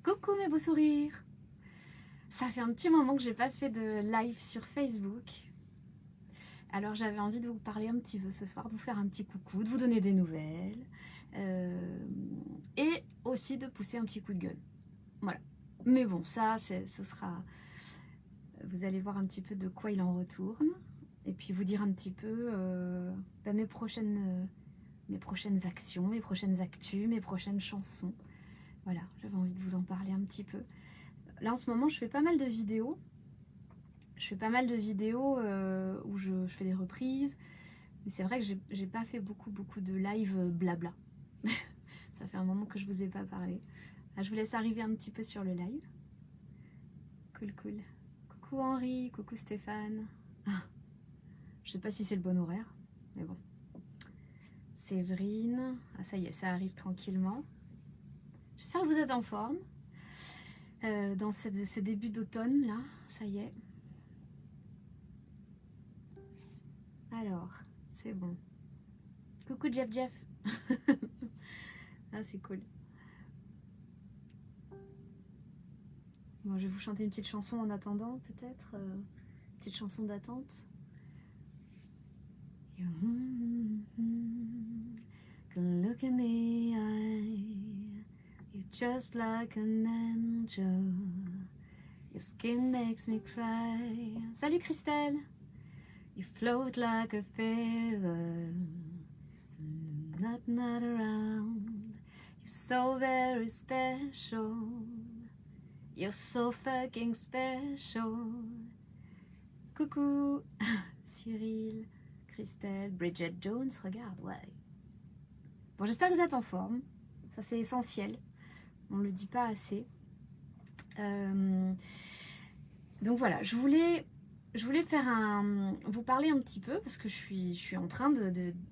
Coucou mes beaux sourires. Ça fait un petit moment que j'ai pas fait de live sur Facebook. Alors j'avais envie de vous parler un petit peu ce soir, de vous faire un petit coucou, de vous donner des nouvelles. Et aussi de pousser un petit coup de gueule. Voilà. Mais bon, ça, ce sera... Vous allez voir un petit peu de quoi il en retourne. Et puis vous dire un petit peu mes prochaines actions, mes prochaines actus, mes prochaines chansons. Voilà, j'avais envie de vous en parler un petit peu. Là en ce moment je fais pas mal de vidéos. Où je fais des reprises. Mais c'est vrai que j'ai pas fait beaucoup de live blabla. Ça fait un moment que je vous ai pas parlé. Là, je vous laisse arriver un petit peu sur le live. Cool. Coucou Henri, coucou Stéphane. Je sais pas si c'est le bon horaire, mais bon. Séverine. Ah ça y est, ça arrive tranquillement. J'espère que vous êtes en forme. Dans ce début d'automne là, ça y est. Alors, c'est bon. Coucou Jeff. Ah c'est cool. Bon, je vais vous chanter une petite chanson en attendant, peut-être. Petite chanson d'attente. Look in the eye. You're just like an angel. Your skin makes me cry. Salut Christelle. You float like a feather. Not around. You're so very special. You're so fucking special. Coucou Cyril, Christelle, Bridget Jones, regarde, ouais. Bon, j'espère que vous êtes en forme. Ça, c'est essentiel. On ne le dit pas assez. Donc voilà, je voulais vous parler un petit peu parce que je suis en train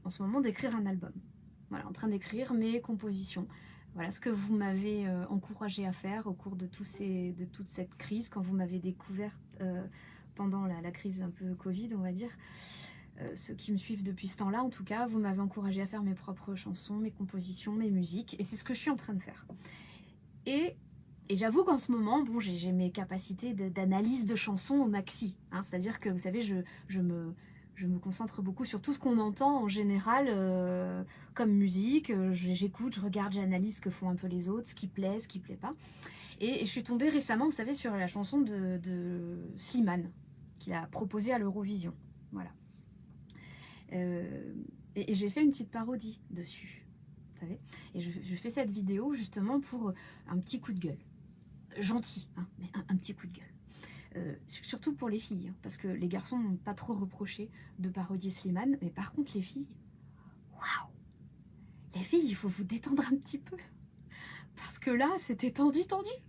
en ce moment d'écrire un album. Voilà, en train d'écrire mes compositions. Voilà ce que vous m'avez encouragé à faire au cours de toute cette crise, quand vous m'avez découverte pendant la crise un peu Covid, on va dire. Ceux qui me suivent depuis ce temps-là, en tout cas, vous m'avez encouragé à faire mes propres chansons, mes compositions, mes musiques, et c'est ce que je suis en train de faire. Et j'avoue qu'en ce moment, bon, j'ai mes capacités d'analyse de chansons au maxi, hein, c'est-à-dire que, vous savez, je me concentre beaucoup sur tout ce qu'on entend en général comme musique. J'écoute, je regarde, j'analyse ce que font un peu les autres, ce qui plaît pas. Et je suis tombée récemment, vous savez, sur la chanson de Slimane, qu'il a proposée à l'Eurovision. Voilà. Et j'ai fait une petite parodie dessus, vous savez. Et je fais cette vidéo justement pour un petit coup de gueule. Gentil, hein, mais un petit coup de gueule. Surtout pour les filles, hein, parce que les garçons n'ont pas trop reproché de parodier Slimane, mais par contre les filles, waouh! Les filles, il faut vous détendre un petit peu. Parce que là, c'était tendu,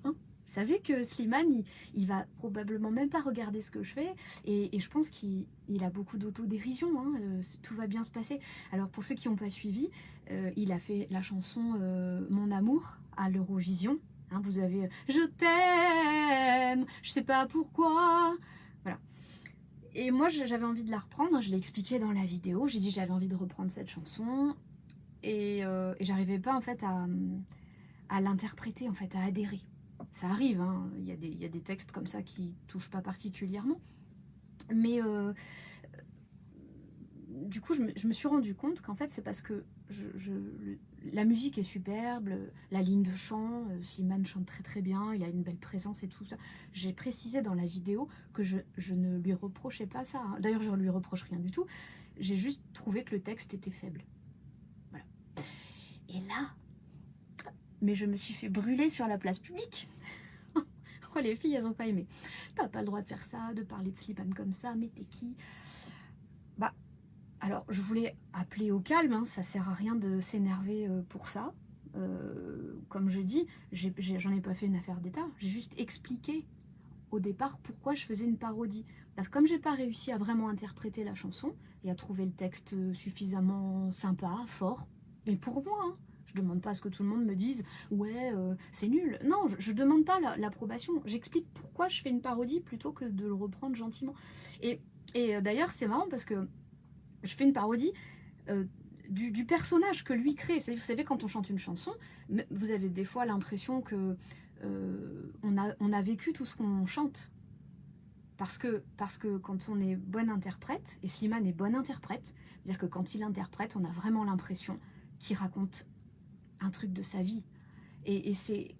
hein. Vous savez que Slimane, il va probablement même pas regarder ce que je fais, et je pense qu'il a beaucoup d'autodérision, hein, tout va bien se passer. Alors pour ceux qui n'ont pas suivi, il a fait la chanson Mon amour à l'Eurovision. Hein, vous avez Je t'aime, je sais pas pourquoi. Voilà. Et moi j'avais envie de la reprendre, je l'ai expliqué dans la vidéo, j'ai dit j'avais envie de reprendre cette chanson, et j'arrivais pas en fait à l'interpréter, en fait, à adhérer. Ça arrive, hein, il y a des textes comme ça qui touchent pas particulièrement. Mais du coup, je me suis rendu compte qu'en fait, c'est parce que la musique est superbe, la ligne de chant, Slimane chante très bien, il a une belle présence et tout ça. J'ai précisé dans la vidéo que je ne lui reprochais pas ça, hein. D'ailleurs, je ne lui reproche rien du tout. J'ai juste trouvé que le texte était faible. Voilà. Et là, mais je me suis fait brûler sur la place publique. Oh, les filles, elles ont pas aimé. T'as pas le droit de faire ça, de parler de Slimane comme ça, mais t'es qui? Bah, alors, je voulais appeler au calme, hein, ça sert à rien de s'énerver pour ça. Comme je dis, j'en ai pas fait une affaire d'État, j'ai juste expliqué au départ pourquoi je faisais une parodie. Parce que comme j'ai pas réussi à vraiment interpréter la chanson et à trouver le texte suffisamment sympa, fort, mais pour moi, hein, je demande pas à ce que tout le monde me dise ouais c'est nul. Non, je demande pas l'approbation. J'explique pourquoi je fais une parodie plutôt que de le reprendre gentiment. Et d'ailleurs c'est marrant parce que je fais une parodie du personnage que lui crée. Vous savez, quand on chante une chanson, vous avez des fois l'impression que on a vécu tout ce qu'on chante. Parce que quand on est bonne interprète, et Slimane est bonne interprète, c'est-à-dire que quand il interprète, on a vraiment l'impression qu'il raconte un truc de sa vie. Et c'est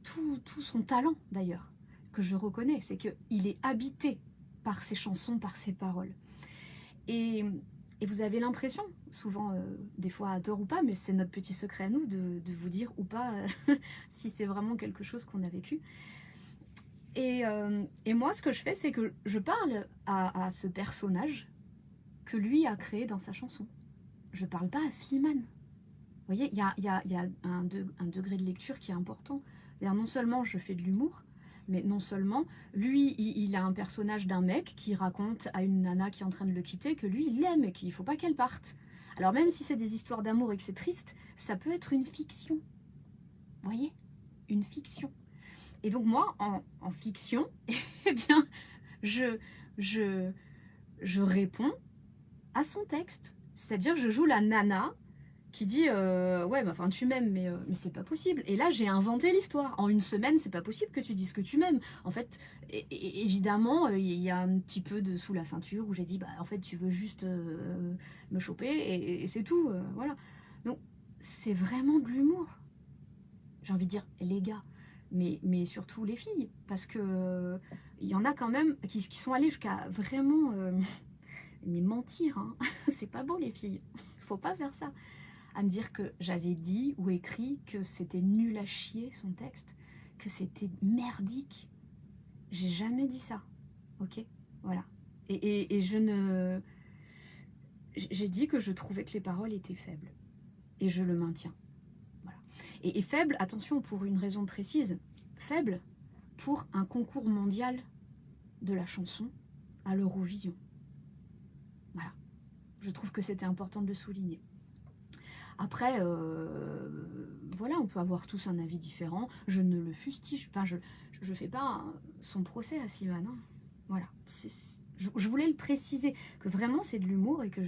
tout son talent, d'ailleurs, que je reconnais. C'est qu'il est habité par ses chansons, par ses paroles. Et vous avez l'impression, souvent, des fois à tort ou pas, mais c'est notre petit secret à nous de vous dire ou pas si c'est vraiment quelque chose qu'on a vécu. Et moi, ce que je fais, c'est que je parle à ce personnage que lui a créé dans sa chanson. Je parle pas à Slimane. Vous voyez, il y a un degré de lecture qui est important. C'est-à-dire, non seulement je fais de l'humour, mais non seulement, lui, il a un personnage d'un mec qui raconte à une nana qui est en train de le quitter que lui, il l'aime et qu'il ne faut pas qu'elle parte. Alors même si c'est des histoires d'amour et que c'est triste, ça peut être une fiction. Vous voyez? Une fiction. Et donc moi, en fiction, eh bien, je réponds à son texte. C'est-à-dire, je joue la nana qui dit ouais, bah, enfin, tu m'aimes, mais c'est pas possible. Et là, j'ai inventé l'histoire. En une semaine, c'est pas possible que tu dises que tu m'aimes. En fait, évidemment, il y a un petit peu de sous la ceinture où j'ai dit, bah, en fait, tu veux juste me choper et c'est tout. Voilà. Donc, c'est vraiment de l'humour. J'ai envie de dire, les gars, mais surtout les filles. Parce que il y en a quand même qui sont allés jusqu'à vraiment mais mentir. Hein. C'est pas beau, les filles. Faut pas faire ça. À me dire que j'avais dit ou écrit que c'était nul à chier son texte, que c'était merdique. J'ai jamais dit ça, ok? Voilà. Et je ne... J'ai dit que je trouvais que les paroles étaient faibles. Et je le maintiens. Voilà. Et faible, attention, pour une raison précise, faible pour un concours mondial de la chanson à l'Eurovision. Voilà. Je trouve que c'était important de le souligner. Après, voilà, on peut avoir tous un avis différent. Je ne le fustige, enfin, je fais pas son procès à Slimane. Hein. Voilà, je voulais le préciser, que vraiment c'est de l'humour et que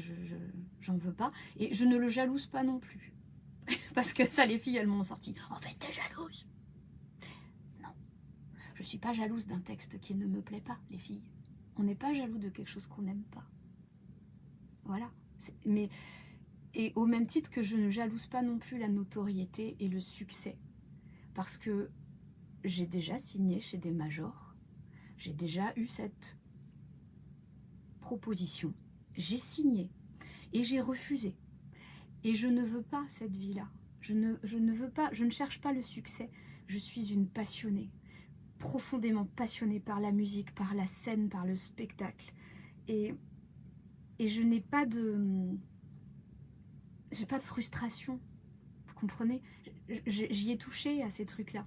j'en veux pas. Et je ne le jalouse pas non plus. Parce que ça, les filles, elles m'ont sorti. En fait, t'es jalouse. Non, je suis pas jalouse d'un texte qui ne me plaît pas, les filles. On n'est pas jaloux de quelque chose qu'on n'aime pas. Voilà, mais... Et au même titre que je ne jalouse pas non plus la notoriété et le succès. Parce que j'ai déjà signé chez des majors. J'ai déjà eu cette proposition. J'ai signé et j'ai refusé. Et je ne veux pas cette vie-là. Je ne veux pas, je ne cherche pas le succès. Je suis une passionnée. Profondément passionnée par la musique, par la scène, par le spectacle. Et je n'ai pas de... J'ai pas de frustration, vous comprenez? J'y ai touché à ces trucs-là.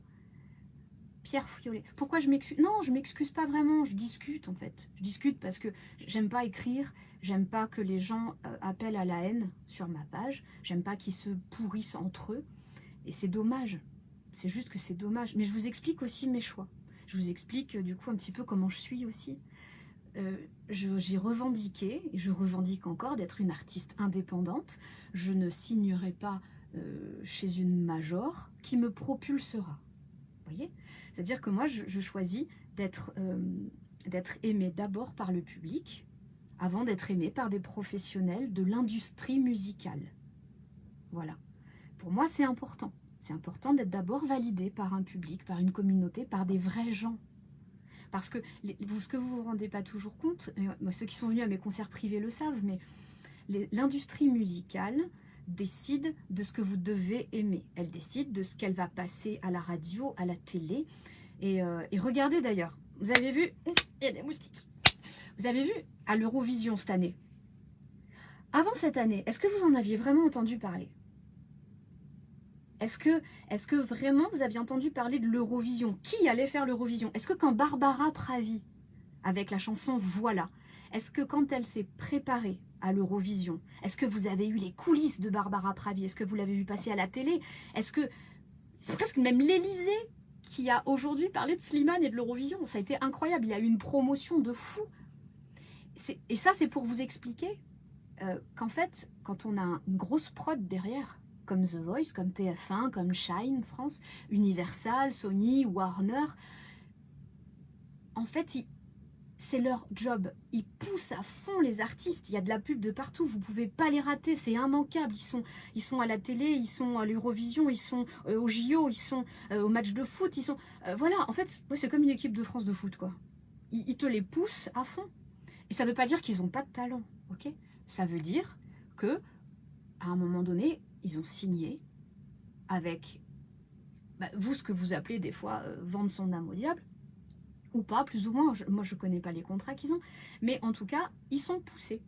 Pierre Fouillolet. Pourquoi je m'excuse? Non, je m'excuse pas vraiment, je discute en fait. Je discute parce que j'aime pas écrire, j'aime pas que les gens appellent à la haine sur ma page, j'aime pas qu'ils se pourrissent entre eux. Et c'est dommage, c'est juste que c'est dommage. Mais je vous explique aussi mes choix. Je vous explique du coup un petit peu comment je suis aussi. J'ai revendiqué, et je revendique encore, d'être une artiste indépendante. Je ne signerai pas chez une major qui me propulsera. Vous voyez? C'est-à-dire que moi, je choisis d'être aimée d'abord par le public, avant d'être aimée par des professionnels de l'industrie musicale. Voilà. Pour moi, c'est important. C'est important d'être d'abord validée par un public, par une communauté, par des vrais gens. Parce que ce que vous ne vous rendez pas toujours compte, ceux qui sont venus à mes concerts privés le savent, mais l'industrie musicale décide de ce que vous devez aimer. Elle décide de ce qu'elle va passer à la radio, à la télé. Et regardez d'ailleurs, vous avez vu, il y a des moustiques. Vous avez vu à l'Eurovision cette année. Avant cette année, est-ce que vous en aviez vraiment entendu parler ? Est-ce que vraiment vous aviez entendu parler de l'Eurovision? Qui allait faire l'Eurovision? Est-ce que quand Barbara Pravi, avec la chanson Voilà, est-ce que quand elle s'est préparée à l'Eurovision, est-ce que vous avez eu les coulisses de Barbara Pravi? Est-ce que vous l'avez vu passer à la télé? Est-ce que c'est presque même l'Élysée qui a aujourd'hui parlé de Slimane et de l'Eurovision? Ça a été incroyable, il y a eu une promotion de fou. Et ça, c'est pour vous expliquer qu'en fait, quand on a une grosse prod derrière, comme The Voice, comme TF1, comme Shine France, Universal, Sony, Warner. En fait, c'est leur job. Ils poussent à fond les artistes. Il y a de la pub de partout. Vous ne pouvez pas les rater. C'est immanquable. Ils sont à la télé, ils sont à l'Eurovision, ils sont au JO, ils sont au match de foot. Voilà, en fait, ouais, c'est comme une équipe de France de foot, quoi. Ils te les poussent à fond. Et ça ne veut pas dire qu'ils n'ont pas de talent, ok? Ça veut dire que à un moment donné, ils ont signé avec vous, ce que vous appelez des fois vendre son âme au diable, ou pas, plus ou moins. Moi, je ne connais pas les contrats qu'ils ont, mais en tout cas, ils sont poussés.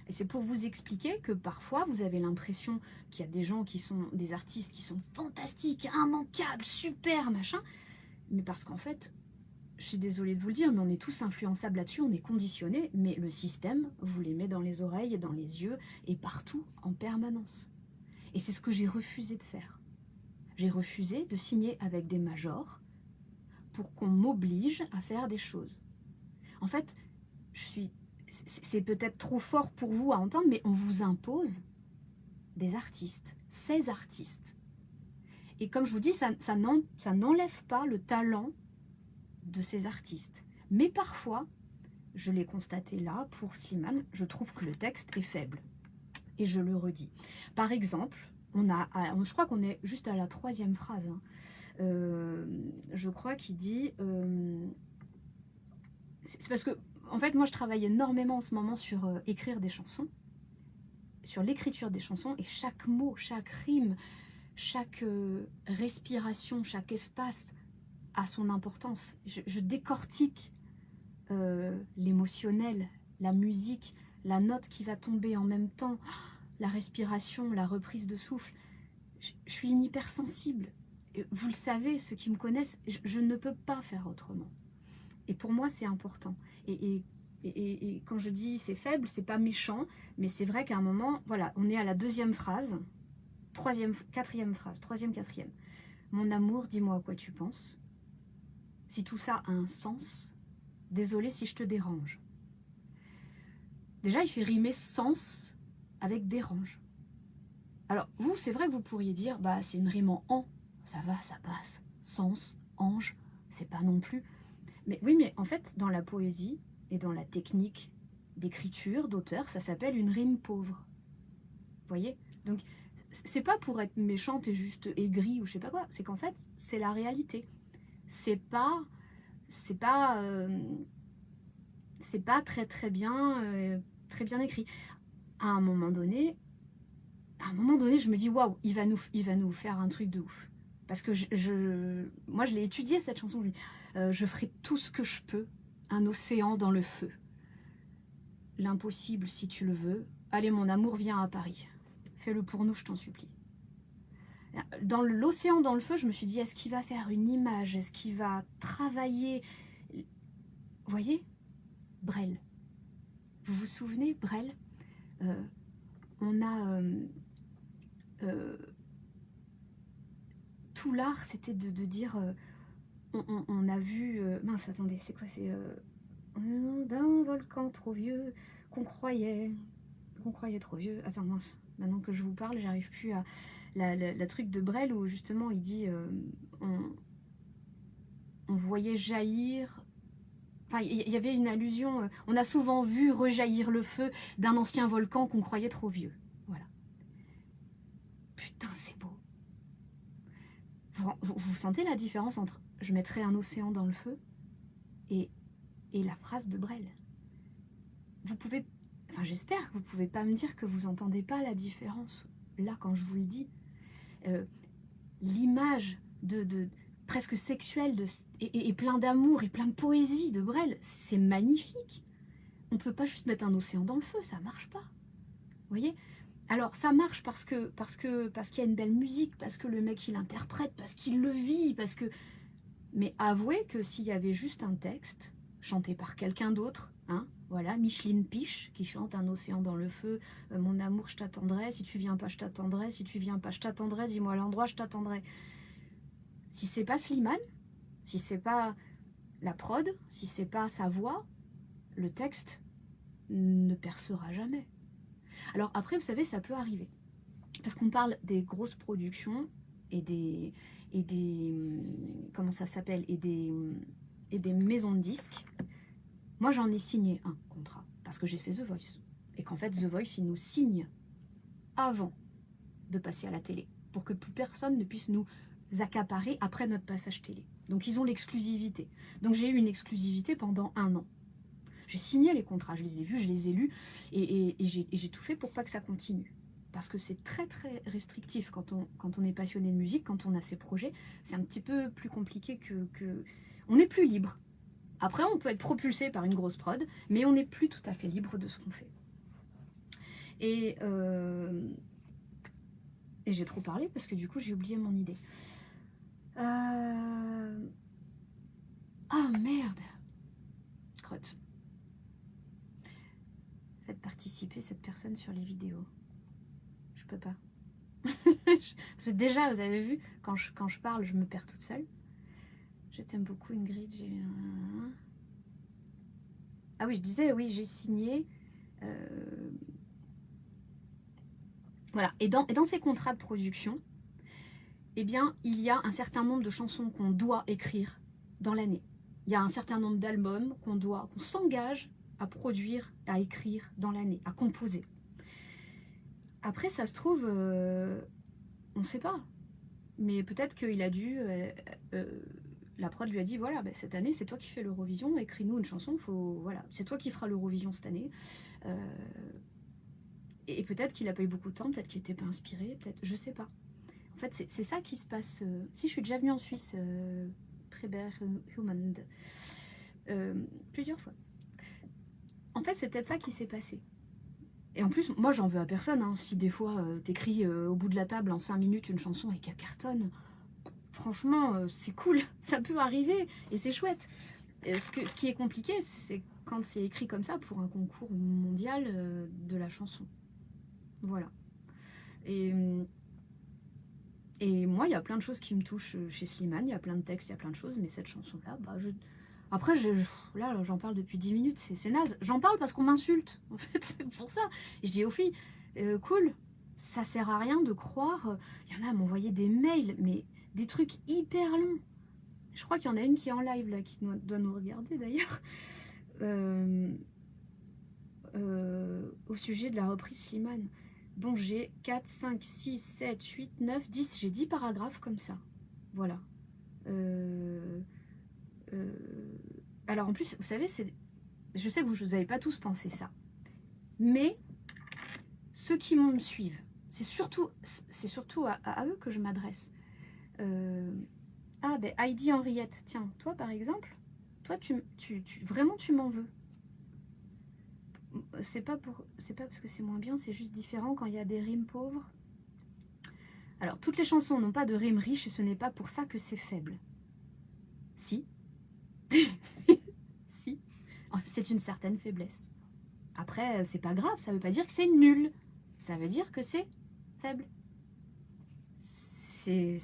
Et c'est pour vous expliquer que parfois, vous avez l'impression qu'il y a des gens qui sont des artistes qui sont fantastiques, immanquables, super, machin, mais parce qu'en fait, je suis désolée de vous le dire, mais on est tous influençables là-dessus, on est conditionnés, mais le système vous les met dans les oreilles, dans les yeux, et partout, en permanence. Et c'est ce que j'ai refusé de faire. J'ai refusé de signer avec des majors pour qu'on m'oblige à faire des choses. En fait, c'est peut-être trop fort pour vous à entendre, mais on vous impose des artistes, ces artistes. Et comme je vous dis, ça n'enlève pas le talent de ces artistes. Mais parfois, je l'ai constaté là, pour Slimane, je trouve que le texte est faible. Et je le redis. Par exemple, je crois qu'on est juste à la 3e phrase. Hein. Je crois qu'il dit... c'est parce que, en fait, moi, je travaille énormément en ce moment sur écrire des chansons, sur l'écriture des chansons, et chaque mot, chaque rime, chaque respiration, chaque espace a son importance. Je décortique l'émotionnel, la musique, la note qui va tomber en même temps, la respiration, la reprise de souffle. Je suis une hypersensible. Vous le savez, ceux qui me connaissent, je ne peux pas faire autrement. Et pour moi, c'est important. Et quand je dis c'est faible, c'est pas méchant, mais c'est vrai qu'à un moment, voilà, on est à la 2e phrase, 4e phrase, 3e, 4e. Mon amour, dis-moi à quoi tu penses. Si tout ça a un sens, désolé si je te dérange. Déjà, il fait rimer sens avec dérange. Alors, vous, c'est vrai que vous pourriez dire, bah, c'est une rime en. Ça va, ça passe. Sens, ange, c'est pas non plus. Mais oui, mais en fait, dans la poésie et dans la technique d'écriture, d'auteur, ça s'appelle une rime pauvre. Vous voyez? Donc, c'est pas pour être méchante et juste aigrie ou je sais pas quoi. C'est qu'en fait, c'est la réalité. C'est pas très très bien écrit. À un moment donné, je me dis waouh, il va nous faire un truc de ouf. Parce que moi, je l'ai étudié cette chanson. Je ferai tout ce que je peux, un océan dans le feu. L'impossible si tu le veux. Allez, mon amour, viens à Paris. Fais-le pour nous, je t'en supplie. Dans l'océan dans le feu, je me suis dit, est-ce qu'il va faire une image? Est-ce qu'il va travailler? Vous voyez, Brel. Vous vous souvenez, Brel? On a... tout l'art, c'était de dire... on a vu... mince, attendez, c'est quoi? C'est... d'un volcan trop vieux qu'on croyait trop vieux. Attends, mince. Maintenant que je vous parle, j'arrive plus à... La truc de Brel où justement il dit... on voyait jaillir... Enfin, il y avait une allusion... on a souvent vu rejaillir le feu d'un ancien volcan qu'on croyait trop vieux. Voilà. Putain, c'est beau. Vous sentez la différence entre je mettrais un océan dans le feu et la phrase de Brel? Vous pouvez... Enfin, j'espère que vous pouvez pas me dire que vous entendez pas la différence. Là, quand je vous le dis, l'image de presque sexuelle et plein d'amour et plein de poésie de Brel, c'est magnifique. On peut pas juste mettre un océan dans le feu, ça marche pas. Vous voyez? Alors ça marche parce qu'il y a une belle musique, parce que le mec il interprète, parce qu'il le vit, parce que... Mais avouez que s'il y avait juste un texte chanté par quelqu'un d'autre, hein, voilà, Micheline Piche qui chante un océan dans le feu, mon amour je t'attendrai, si tu viens pas je t'attendrai, si tu viens pas je t'attendrai, dis-moi l'endroit je t'attendrai. Si c'est pas Slimane, si c'est pas la prod, si c'est pas sa voix, le texte ne percera jamais. Alors après, vous savez, ça peut arriver. parce qu'on parle des grosses productions et comment ça s'appelle, et des maisons de disques. Moi, j'en ai signé un contrat, parce que j'ai fait The Voice. Et qu'en fait, The Voice, il nous signe avant de passer à la télé, pour que plus personne ne puisse nous accaparer après notre passage télé. Donc, ils ont l'exclusivité. Donc, j'ai eu une exclusivité pendant 1 an. J'ai signé les contrats, je les ai vus, je les ai lus, et j'ai tout fait pour pas que ça continue. Parce que c'est très très restrictif quand on est passionné de musique, quand on a ses projets. C'est un petit peu plus compliqué que... On n'est plus libre. Après, on peut être propulsé par une grosse prod, mais on n'est plus tout à fait libre de ce qu'on fait. Et j'ai trop parlé parce que du coup, j'ai oublié mon idée. Ah merde! Crotte. Faites participer cette personne sur les vidéos. Je peux pas. Parce que déjà, vous avez vu, quand je parle, je me perds toute seule. Je t'aime beaucoup, Ingrid. Ah oui, je disais, oui, j'ai signé. Voilà. Et dans ces contrats de production, eh bien, il y a un certain nombre de chansons qu'on doit écrire dans l'année. Il y a un certain nombre d'albums qu'on s'engage à produire, à écrire dans l'année, à composer. Après, ça se trouve, on ne sait pas. Mais peut-être qu'il a dû... la prod lui a dit, voilà, bah, cette année, c'est toi qui fais l'Eurovision, écris-nous une chanson, voilà, c'est toi qui feras l'Eurovision cette année. Et peut-être qu'il n'a pas eu beaucoup de temps, peut-être qu'il n'était pas inspiré, peut-être, je sais pas. En fait, c'est ça qui se passe. Si, je suis déjà venue en Suisse, Preberhumann, plusieurs fois. En fait, c'est peut-être ça qui s'est passé. Et en plus, moi, j'en veux à personne. Hein. Si des fois, t'écris au bout de la table en 5 minutes une chanson et qu'elle cartonne, franchement, c'est cool, ça peut arriver et c'est chouette. Ce qui est compliqué, c'est quand c'est écrit comme ça pour un concours mondial de la chanson. Voilà. Et moi, il y a plein de choses qui me touchent chez Slimane, il y a plein de textes, il y a plein de choses, mais cette chanson-là, bah, après, là, j'en parle depuis 10 minutes, c'est naze. J'en parle parce qu'on m'insulte, en fait, c'est pour ça. Et je dis aux filles, cool, ça sert à rien de croire. Il y en a à m'envoyer des mails, mais des trucs hyper longs. Je crois qu'il y en a une qui est en live, là, qui doit nous regarder d'ailleurs. Au sujet de la reprise Slimane. Bon, j'ai 4, 5, 6, 7, 8, 9, 10. J'ai 10 paragraphes comme ça. Voilà. Alors en plus, vous savez, je sais que vous n'avez pas tous pensé ça. Mais ceux qui me suivent, c'est surtout à eux que je m'adresse. Ah, ben Heidi Henriette, tiens, toi par exemple, toi, vraiment, tu m'en veux. C'est pas parce que c'est moins bien, c'est juste différent quand il y a des rimes pauvres. Alors, toutes les chansons n'ont pas de rimes riches et ce n'est pas pour ça que c'est faible. Si. Si. C'est une certaine faiblesse. Après, c'est pas grave, ça veut pas dire que c'est nul. Ça veut dire que c'est faible. Si.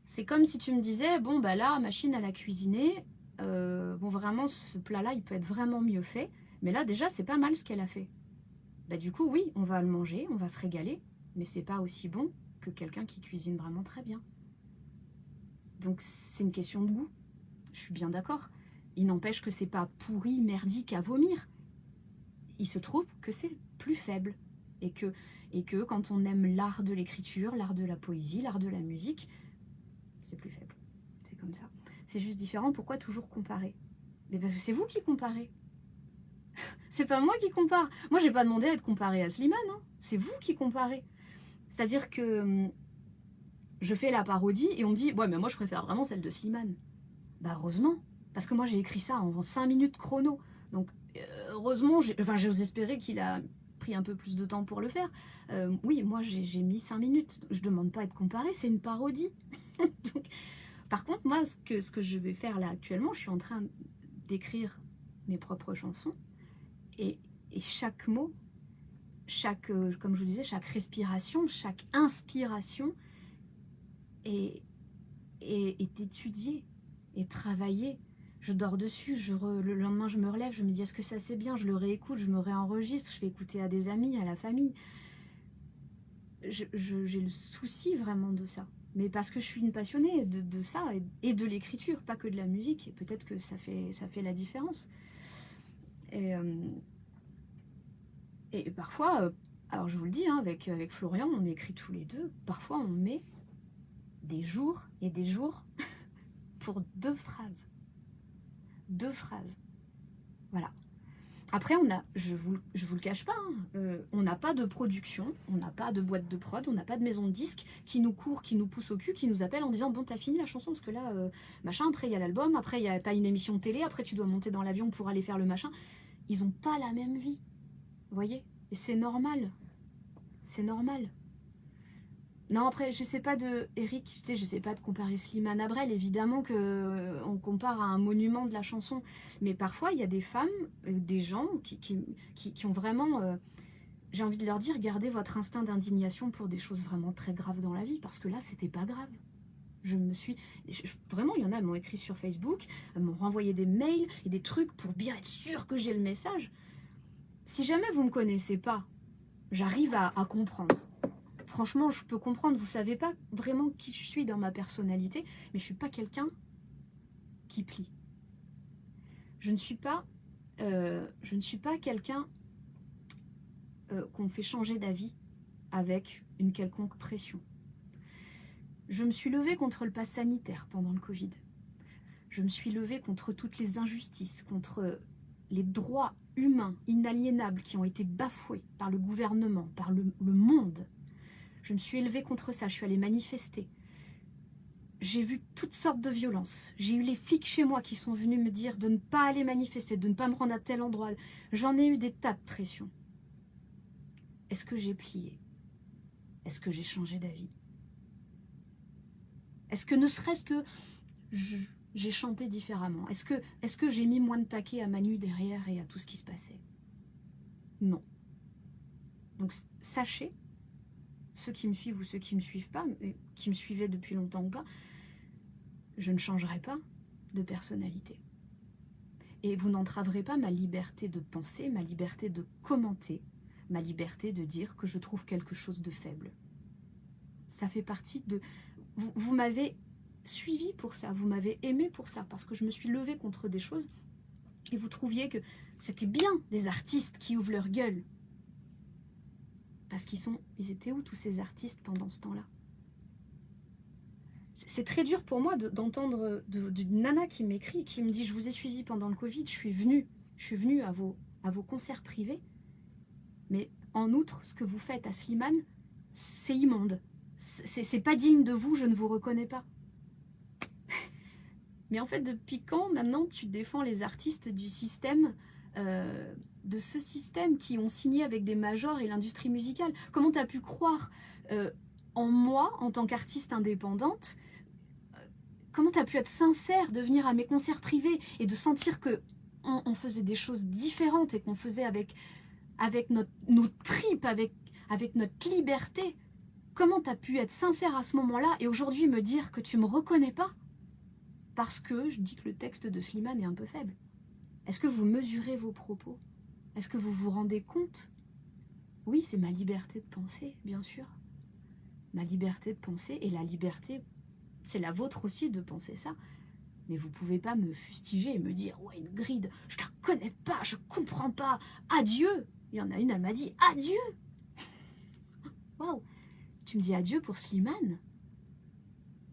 C'est comme si tu me disais, bon, bah là, machine à la cuisiner, bon, vraiment, ce plat-là, il peut être vraiment mieux fait. Mais là, déjà, c'est pas mal ce qu'elle a fait. Bah, du coup, oui, on va le manger, on va se régaler, mais c'est pas aussi bon que quelqu'un qui cuisine vraiment très bien. Donc, c'est une question de goût. Je suis bien d'accord. Il n'empêche que c'est pas pourri, merdique à vomir. Il se trouve que c'est plus faible. Et que quand on aime l'art de l'écriture, l'art de la poésie, l'art de la musique, c'est plus faible. C'est comme ça. C'est juste différent. Pourquoi toujours comparer? Mais parce que c'est vous qui comparez. C'est pas moi qui compare. Moi, j'ai pas demandé à être comparée à Slimane. Hein. C'est vous qui comparez. C'est-à-dire que je fais la parodie et on me dit, ouais, mais moi, je préfère vraiment celle de Slimane. Bah, heureusement. Parce que moi, j'ai écrit ça en 5 minutes chrono. Donc, heureusement, j'ose espérer qu'il a pris un peu plus de temps pour le faire. Oui, moi, j'ai mis 5 minutes. Je demande pas à être comparée, c'est une parodie. Donc, par contre, moi, ce que je vais faire là actuellement, je suis en train d'écrire mes propres chansons. Et chaque mot, comme je vous disais, chaque respiration, chaque inspiration est étudiée, est travaillée. Je dors dessus, le lendemain je me relève, je me dis est-ce que ça c'est bien, je le réécoute, je me réenregistre, je fais écouter à des amis, à la famille. j'ai le souci vraiment de ça. Mais parce que je suis une passionnée de ça et de l'écriture, pas que de la musique. Et peut-être que ça fait la différence. Et, parfois, alors je vous le dis, hein, avec Florian, on écrit tous les deux. Parfois, on met des jours et des jours pour 2 phrases. 2 phrases. Voilà. Après, je vous le cache pas, hein, on n'a pas de production, on n'a pas de boîte de prod, on n'a pas de maison de disques qui nous court, qui nous pousse au cul, qui nous appelle en disant bon, t'as fini la chanson parce que là, machin, après il y a l'album, après t'as une émission de télé, après tu dois monter dans l'avion pour aller faire le machin. Ils n'ont pas la même vie, vous voyez? Et c'est normal, c'est normal. Non, après, je sais pas Eric, tu sais, je sais pas de comparer Slimane à Brel, évidemment que on compare à un monument de la chanson, mais parfois il y a des femmes, des gens qui ont vraiment, j'ai envie de leur dire, gardez votre instinct d'indignation pour des choses vraiment très graves dans la vie, parce que là, c'était pas grave. Vraiment, il y en a, m'ont écrit sur Facebook, m'ont renvoyé des mails et des trucs pour bien être sûr que j'ai le message. Si jamais vous me connaissez pas, j'arrive à comprendre. Franchement, je peux comprendre, vous savez pas vraiment qui je suis dans ma personnalité, mais je suis pas quelqu'un qui plie. Je ne suis pas quelqu'un qu'on fait changer d'avis avec une quelconque pression. Je me suis levée contre le pass sanitaire pendant le Covid. Je me suis levée contre toutes les injustices, contre les droits humains inaliénables qui ont été bafoués par le gouvernement, par le monde. Je me suis élevée contre ça, je suis allée manifester. J'ai vu toutes sortes de violences. J'ai eu les flics chez moi qui sont venus me dire de ne pas aller manifester, de ne pas me rendre à tel endroit. J'en ai eu des tas de pressions. Est-ce que j'ai plié? Est-ce que j'ai changé d'avis? Est-ce que ne serait-ce que j'ai chanté différemment? Est-ce que j'ai mis moins de taquet à Manu derrière et à tout ce qui se passait? Non. Donc sachez, ceux qui me suivent ou ceux qui ne me suivent pas, qui me suivaient depuis longtemps ou pas, je ne changerai pas de personnalité. Et vous n'entraverez pas ma liberté de penser, ma liberté de commenter, ma liberté de dire que je trouve quelque chose de faible. Ça fait partie de... Vous m'avez suivi pour ça, vous m'avez aimé pour ça, parce que je me suis levée contre des choses et vous trouviez que c'était bien des artistes qui ouvrent leur gueule. Parce ils étaient où tous ces artistes pendant ce temps-là? C'est très dur pour moi d'entendre d'une nana qui m'écrit, qui me dit je vous ai suivi pendant le Covid, je suis venue à vos concerts privés, mais en outre, ce que vous faites à Slimane, c'est immonde. C'est pas digne de vous, je ne vous reconnais pas. Mais en fait, depuis quand maintenant tu défends les artistes du système, de ce système qui ont signé avec des majors et l'industrie musicale? Comment tu as pu croire en moi, en tant qu'artiste indépendante? Comment tu as pu être sincère de venir à mes concerts privés et de sentir que on faisait des choses différentes et qu'on faisait avec nos tripes, avec notre liberté? Comment tu as pu être sincère à ce moment-là et aujourd'hui me dire que tu ne me reconnais pas parce que je dis que le texte de Slimane est un peu faible? Est-ce que vous mesurez vos propos? Est-ce que vous vous rendez compte? Oui, c'est ma liberté de penser, bien sûr. Ma liberté de penser et la liberté, c'est la vôtre aussi de penser ça. Mais vous pouvez pas me fustiger et me dire « Ouais, une gride, je la connais pas, je comprends pas, adieu !» Il y en a une, elle m'a dit « Adieu !» Waouh! Tu me dis adieu pour Slimane?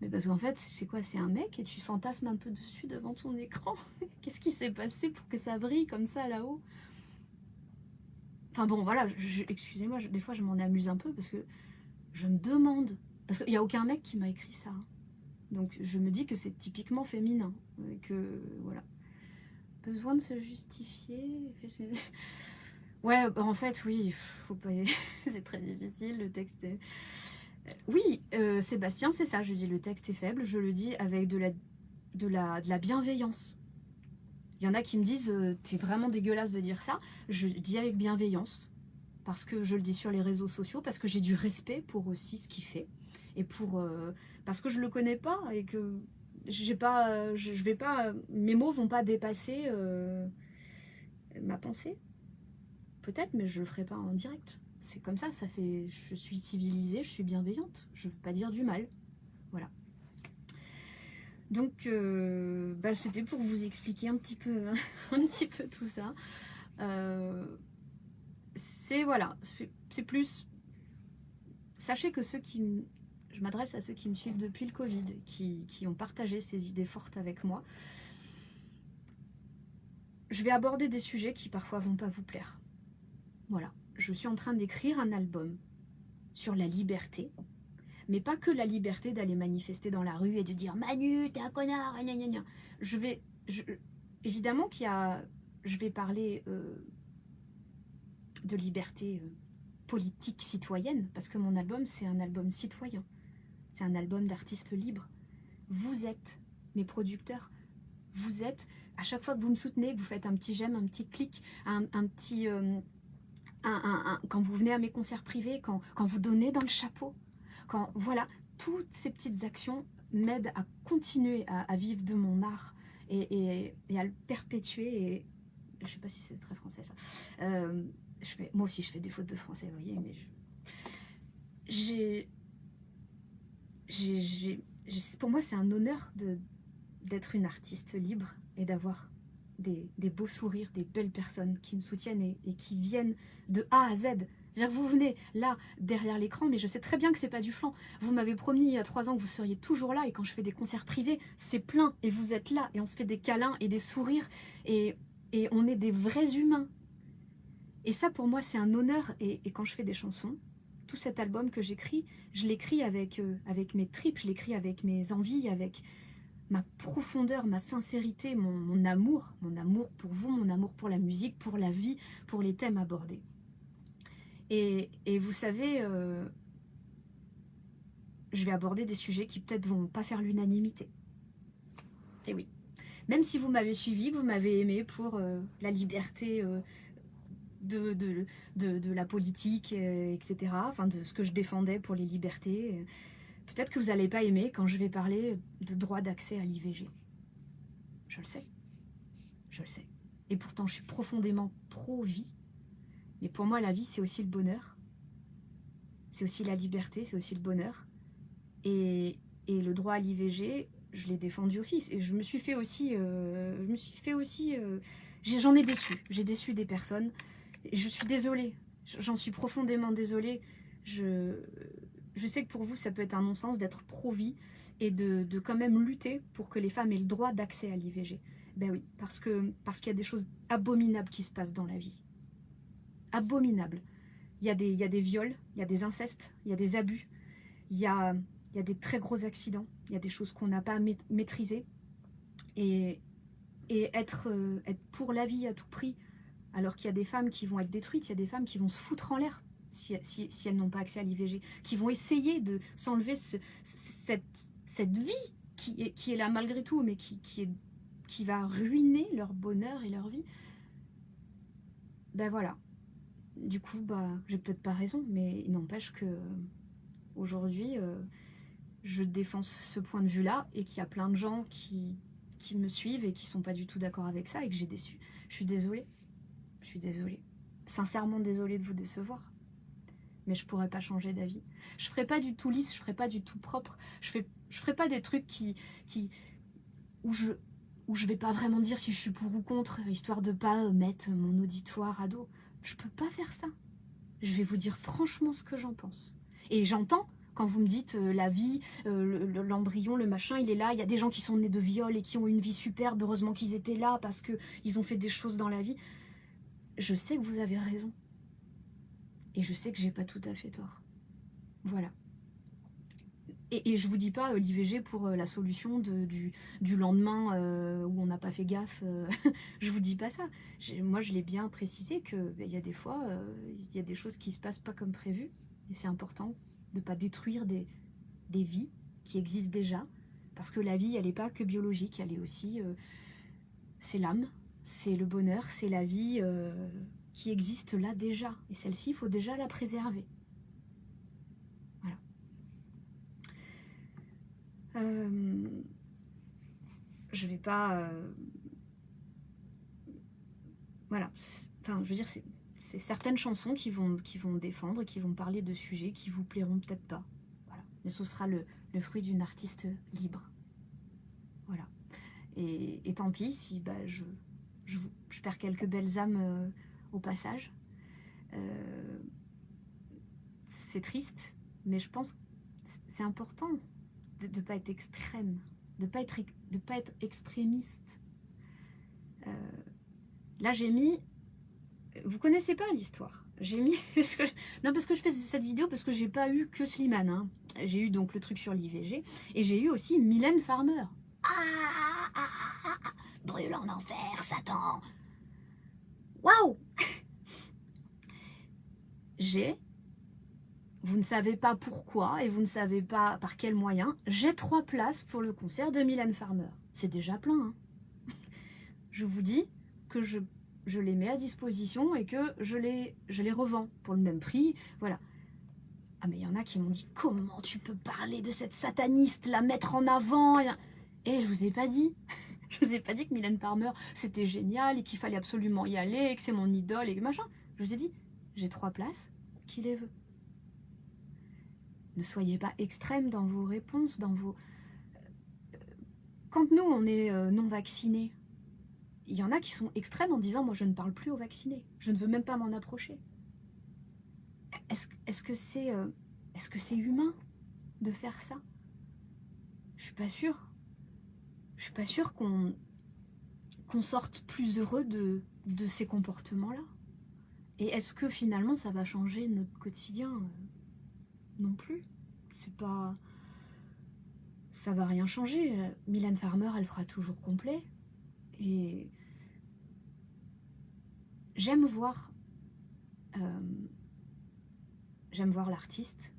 Mais parce qu'en fait, c'est quoi? C'est un mec et tu fantasmes un peu dessus devant ton écran. Qu'est-ce qui s'est passé pour que ça brille comme ça là-haut? Enfin bon, voilà, excusez-moi, des fois je m'en amuse un peu parce que je me demande, parce qu'il n'y a aucun mec qui m'a écrit ça. Donc je me dis que c'est typiquement féminin. Et que, voilà. Besoin de se justifier. Ouais, en fait, oui, faut pas... c'est très difficile, le texte est... Oui, Sébastien, c'est ça, je dis le texte est faible, je le dis avec de la bienveillance. Il y en a qui me disent t'es vraiment dégueulasse de dire ça. Je dis avec bienveillance, parce que je le dis sur les réseaux sociaux, parce que j'ai du respect pour aussi ce qu'il fait, et parce que je le connais pas, et que je vais pas, mes mots vont pas dépasser ma pensée. Peut-être, mais je le ferai pas en direct. c'est comme ça, je suis civilisée, je suis bienveillante, je ne veux pas dire du mal. Voilà. Donc, c'était pour vous expliquer un petit peu, un petit peu tout ça. Voilà, c'est plus... Sachez que je m'adresse à ceux qui me suivent depuis le Covid, qui ont partagé ces idées fortes avec moi. Je vais aborder des sujets qui parfois vont pas vous plaire. Voilà, je suis en train d'écrire un album sur la liberté, mais pas que la liberté d'aller manifester dans la rue et de dire « Manu, t'es un connard !» gna gna gna. Évidemment je vais parler de liberté politique citoyenne, parce que mon album, c'est un album citoyen. C'est un album d'artistes libres. Vous êtes mes producteurs. Vous êtes, à chaque fois que vous me soutenez, que vous faites un petit j'aime, un petit clic, un petit... quand vous venez à mes concerts privés, quand vous donnez dans le chapeau, voilà, toutes ces petites actions m'aident à continuer à vivre de mon art et à le perpétuer. Et je sais pas si c'est très français ça. Moi aussi je fais des fautes de français, vous voyez, mais pour moi c'est un honneur d'être une artiste libre et d'avoir des beaux sourires, des belles personnes qui me soutiennent et qui viennent de A à Z. C'est-à-dire que vous venez là, derrière l'écran, mais je sais très bien que c'est pas du flan. Vous m'avez promis il y a 3 ans que vous seriez toujours là, et quand je fais des concerts privés, c'est plein, et vous êtes là, et on se fait des câlins et des sourires, et on est des vrais humains. Et ça, pour moi, c'est un honneur. Et quand je fais des chansons, tout cet album que j'écris, je l'écris avec mes tripes, je l'écris avec mes envies, avec ma profondeur, ma sincérité, mon amour pour vous, mon amour pour la musique, pour la vie, pour les thèmes abordés. Et vous savez, je vais aborder des sujets qui peut-être vont pas faire l'unanimité. Et oui, même si vous m'avez suivi, que vous m'avez aimé pour la liberté de la politique, etc., enfin de ce que je défendais pour les libertés, peut-être que vous n'allez pas aimer quand je vais parler de droit d'accès à l'IVG. Je le sais. Je le sais. Et pourtant, je suis profondément pro-vie. Mais pour moi, la vie, c'est aussi le bonheur. C'est aussi la liberté, c'est aussi le bonheur. Et le droit à l'IVG, je l'ai défendu aussi. Et je me suis fait aussi... j'en ai déçu. J'ai déçu des personnes. Et je suis désolée. J'en suis profondément désolée. Je sais que pour vous, ça peut être un non-sens d'être pro-vie et de quand même lutter pour que les femmes aient le droit d'accès à l'IVG. Ben oui, parce qu'il y a des choses abominables qui se passent dans la vie. Abominables. Il y a des viols, il y a des incestes, il y a des abus, il y a des très gros accidents, il y a des choses qu'on n'a pas maîtrisées. Et être pour la vie à tout prix, alors qu'il y a des femmes qui vont être détruites, il y a des femmes qui vont se foutre en l'air si elles n'ont pas accès à l'IVG, qui vont essayer de s'enlever cette vie qui est là malgré tout, mais qui va ruiner leur bonheur et leur vie. Ben voilà. Du coup, j'ai peut-être pas raison, mais il n'empêche que aujourd'hui, je défends ce point de vue-là et qu'il y a plein de gens qui me suivent et qui sont pas du tout d'accord avec ça et que j'ai déçu. Je suis désolée. Je suis désolée. Sincèrement désolée de vous décevoir. Mais je pourrais pas changer d'avis. Je ferai pas du tout lisse, je ferai pas du tout propre. Je ferai pas des trucs où je vais pas vraiment dire si je suis pour ou contre, histoire de pas mettre mon auditoire à dos. Je peux pas faire ça. Je vais vous dire franchement ce que j'en pense. Et j'entends quand vous me dites la vie, l'embryon, le machin, il est là. Il y a des gens qui sont nés de viol et qui ont une vie superbe. Heureusement qu'ils étaient là parce qu'ils ont fait des choses dans la vie. Je sais que vous avez raison. Et je sais que j'ai pas tout à fait tort. Voilà. Et je vous dis pas l'IVG pour la solution du lendemain où on n'a pas fait gaffe. Je vous dis pas ça. Moi, je l'ai bien précisé qu'il y a des fois, il y a des choses qui se passent pas comme prévu. Et c'est important de pas détruire des vies qui existent déjà. Parce que la vie, elle n'est pas que biologique. Elle est aussi... c'est l'âme, c'est le bonheur, c'est la vie qui existe là déjà. Et celle-ci, il faut déjà la préserver. Je vais pas... voilà. Enfin, je veux dire, c'est certaines chansons qui vont défendre, qui vont parler de sujets qui vous plairont peut-être pas. Voilà. Mais ce sera le fruit d'une artiste libre. Voilà. Et tant pis si je perds quelques belles âmes au passage. C'est triste, mais je pense que c'est important de ne pas être extrême, de pas être extrémiste. Là, j'ai mis... Vous connaissez pas l'histoire. J'ai mis... Non, parce que je fais cette vidéo parce que j'ai pas eu que Slimane. Hein. J'ai eu donc le truc sur l'IVG et j'ai eu aussi Mylène Farmer. Brûle en enfer, Satan. Waouh. Vous ne savez pas pourquoi et vous ne savez pas par quel moyen, j'ai 3 places pour le concert de Mylène Farmer. C'est déjà plein. Hein. Je vous dis que je les mets à disposition et que je les revends pour le même prix. Voilà. Ah mais il y en a qui m'ont dit, comment tu peux parler de cette sataniste, la mettre en avant? Et je vous ai pas dit. Je vous ai pas dit que Mylène Farmer, c'était génial et qu'il fallait absolument y aller et que c'est mon idole et que machin. Je vous ai dit, j'ai 3 places, qui les veut? Ne soyez pas extrême dans vos réponses, dans vos... Quand nous, on est non vaccinés, il y en a qui sont extrêmes en disant, moi je ne parle plus aux vaccinés, je ne veux même pas m'en approcher. Est-ce que c'est humain de faire ça? Je suis pas sûre. Je suis pas sûre qu'on sorte plus heureux de ces comportements-là. Et est-ce que finalement ça va changer notre quotidien? Non plus. C'est pas... Ça va rien changer. Mylène Farmer, elle fera toujours complet. Et j'aime voir l'artiste,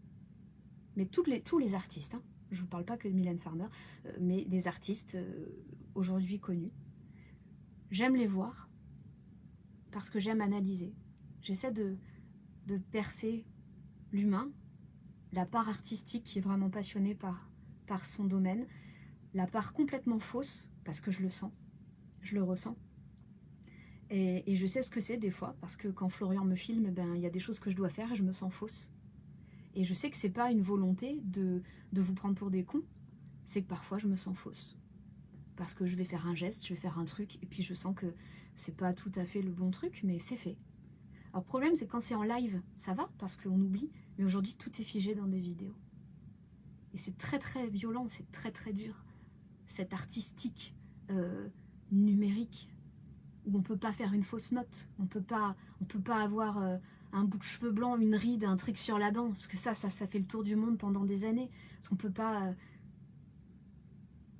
mais tous les artistes, hein. Je vous parle pas que de Mylène Farmer, mais des artistes aujourd'hui connus. J'aime les voir parce que j'aime analyser. J'essaie de percer l'humain, la part artistique qui est vraiment passionnée par son domaine, la part complètement fausse, parce que je le sens, je le ressens. Et je sais ce que c'est des fois, parce que quand Florian me filme, ben, y a des choses que je dois faire et je me sens fausse. Et je sais que c'est pas une volonté de vous prendre pour des cons, c'est que parfois je me sens fausse. Parce que je vais faire un geste, je vais faire un truc, et puis je sens que c'est pas tout à fait le bon truc, mais c'est fait. Alors le problème, c'est quand c'est en live, ça va, parce qu'on oublie, mais aujourd'hui, tout est figé dans des vidéos. Et c'est très très violent, c'est très très dur. Cette artistique numérique, où on peut pas faire une fausse note, on peut pas avoir un bout de cheveux blanc, une ride, un truc sur la dent, parce que ça fait le tour du monde pendant des années. Parce qu'on peut pas...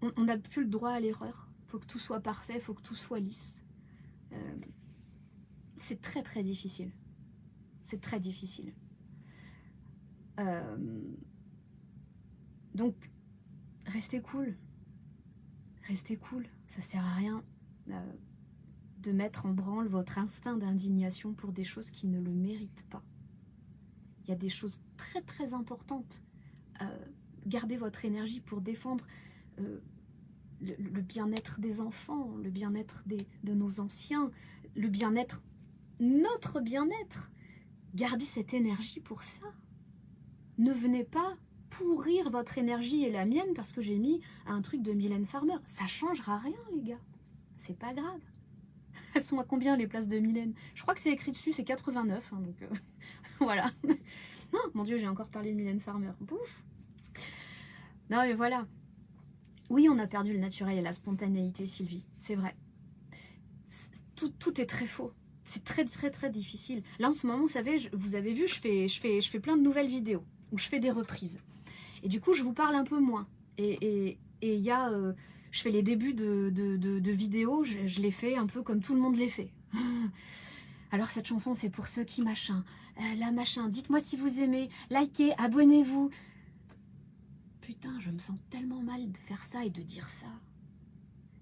on n'a plus le droit à l'erreur. Il faut que tout soit parfait, il faut que tout soit lisse. C'est très très difficile. C'est très difficile. Donc, restez cool. Restez cool. Ça sert à rien de mettre en branle votre instinct d'indignation pour des choses qui ne le méritent pas. Il y a des choses très très importantes. Gardez votre énergie pour défendre le bien-être des enfants, le bien-être de nos anciens, le bien-être, notre bien-être. Gardez cette énergie pour ça. Ne venez pas pourrir votre énergie et la mienne parce que j'ai mis un truc de Mylène Farmer. Ça changera rien, les gars. C'est pas grave. Elles sont à combien les places de Mylène? Je crois que c'est écrit dessus, c'est 89. Hein, donc voilà. Non, mon Dieu, j'ai encore parlé de Mylène Farmer. Bouf. Non, mais voilà. Oui, on a perdu le naturel et la spontanéité, Sylvie. C'est vrai. Tout est très faux. C'est très très très difficile. Là, en ce moment, vous savez, vous avez vu, je fais plein de nouvelles vidéos où je fais des reprises. Et du coup, je vous parle un peu moins. Et il y a... je fais les débuts de vidéos, je les fais un peu comme tout le monde les fait. Alors cette chanson, c'est pour ceux qui machin. La machin, dites-moi si vous aimez, likez, abonnez-vous. Putain, je me sens tellement mal de faire ça et de dire ça.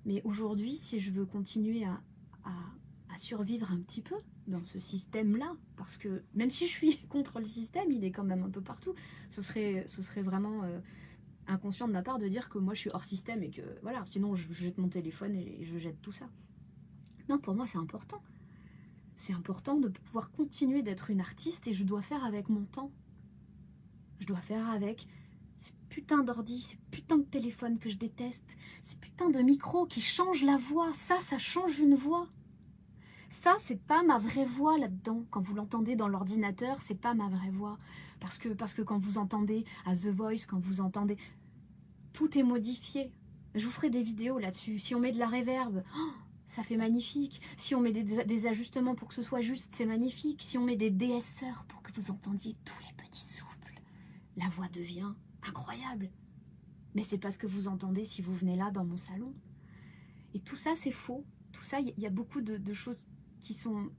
Mais aujourd'hui, si je veux continuer à survivre un petit peu dans ce système-là, parce que même si je suis contre le système, il est quand même un peu partout, ce serait vraiment inconscient de ma part de dire que moi je suis hors système et que voilà, sinon je jette mon téléphone et je jette tout ça. Non, pour moi c'est important. C'est important de pouvoir continuer d'être une artiste et je dois faire avec mon temps. Je dois faire avec ces putains d'ordi, ces putains de téléphones que je déteste, ces putains de micros qui changent la voix. Ça change une voix. Ça, c'est pas ma vraie voix là-dedans. Quand vous l'entendez dans l'ordinateur, c'est pas ma vraie voix. Parce que quand vous entendez à The Voice, quand vous entendez... Tout est modifié. Je vous ferai des vidéos là-dessus. Si on met de la reverb, oh, ça fait magnifique. Si on met des ajustements pour que ce soit juste, c'est magnifique. Si on met des DSR pour que vous entendiez tous les petits souffles, la voix devient incroyable. Mais c'est pas ce que vous entendez si vous venez là dans mon salon. Et tout ça, c'est faux. Tout ça, il y a beaucoup de choses qui sont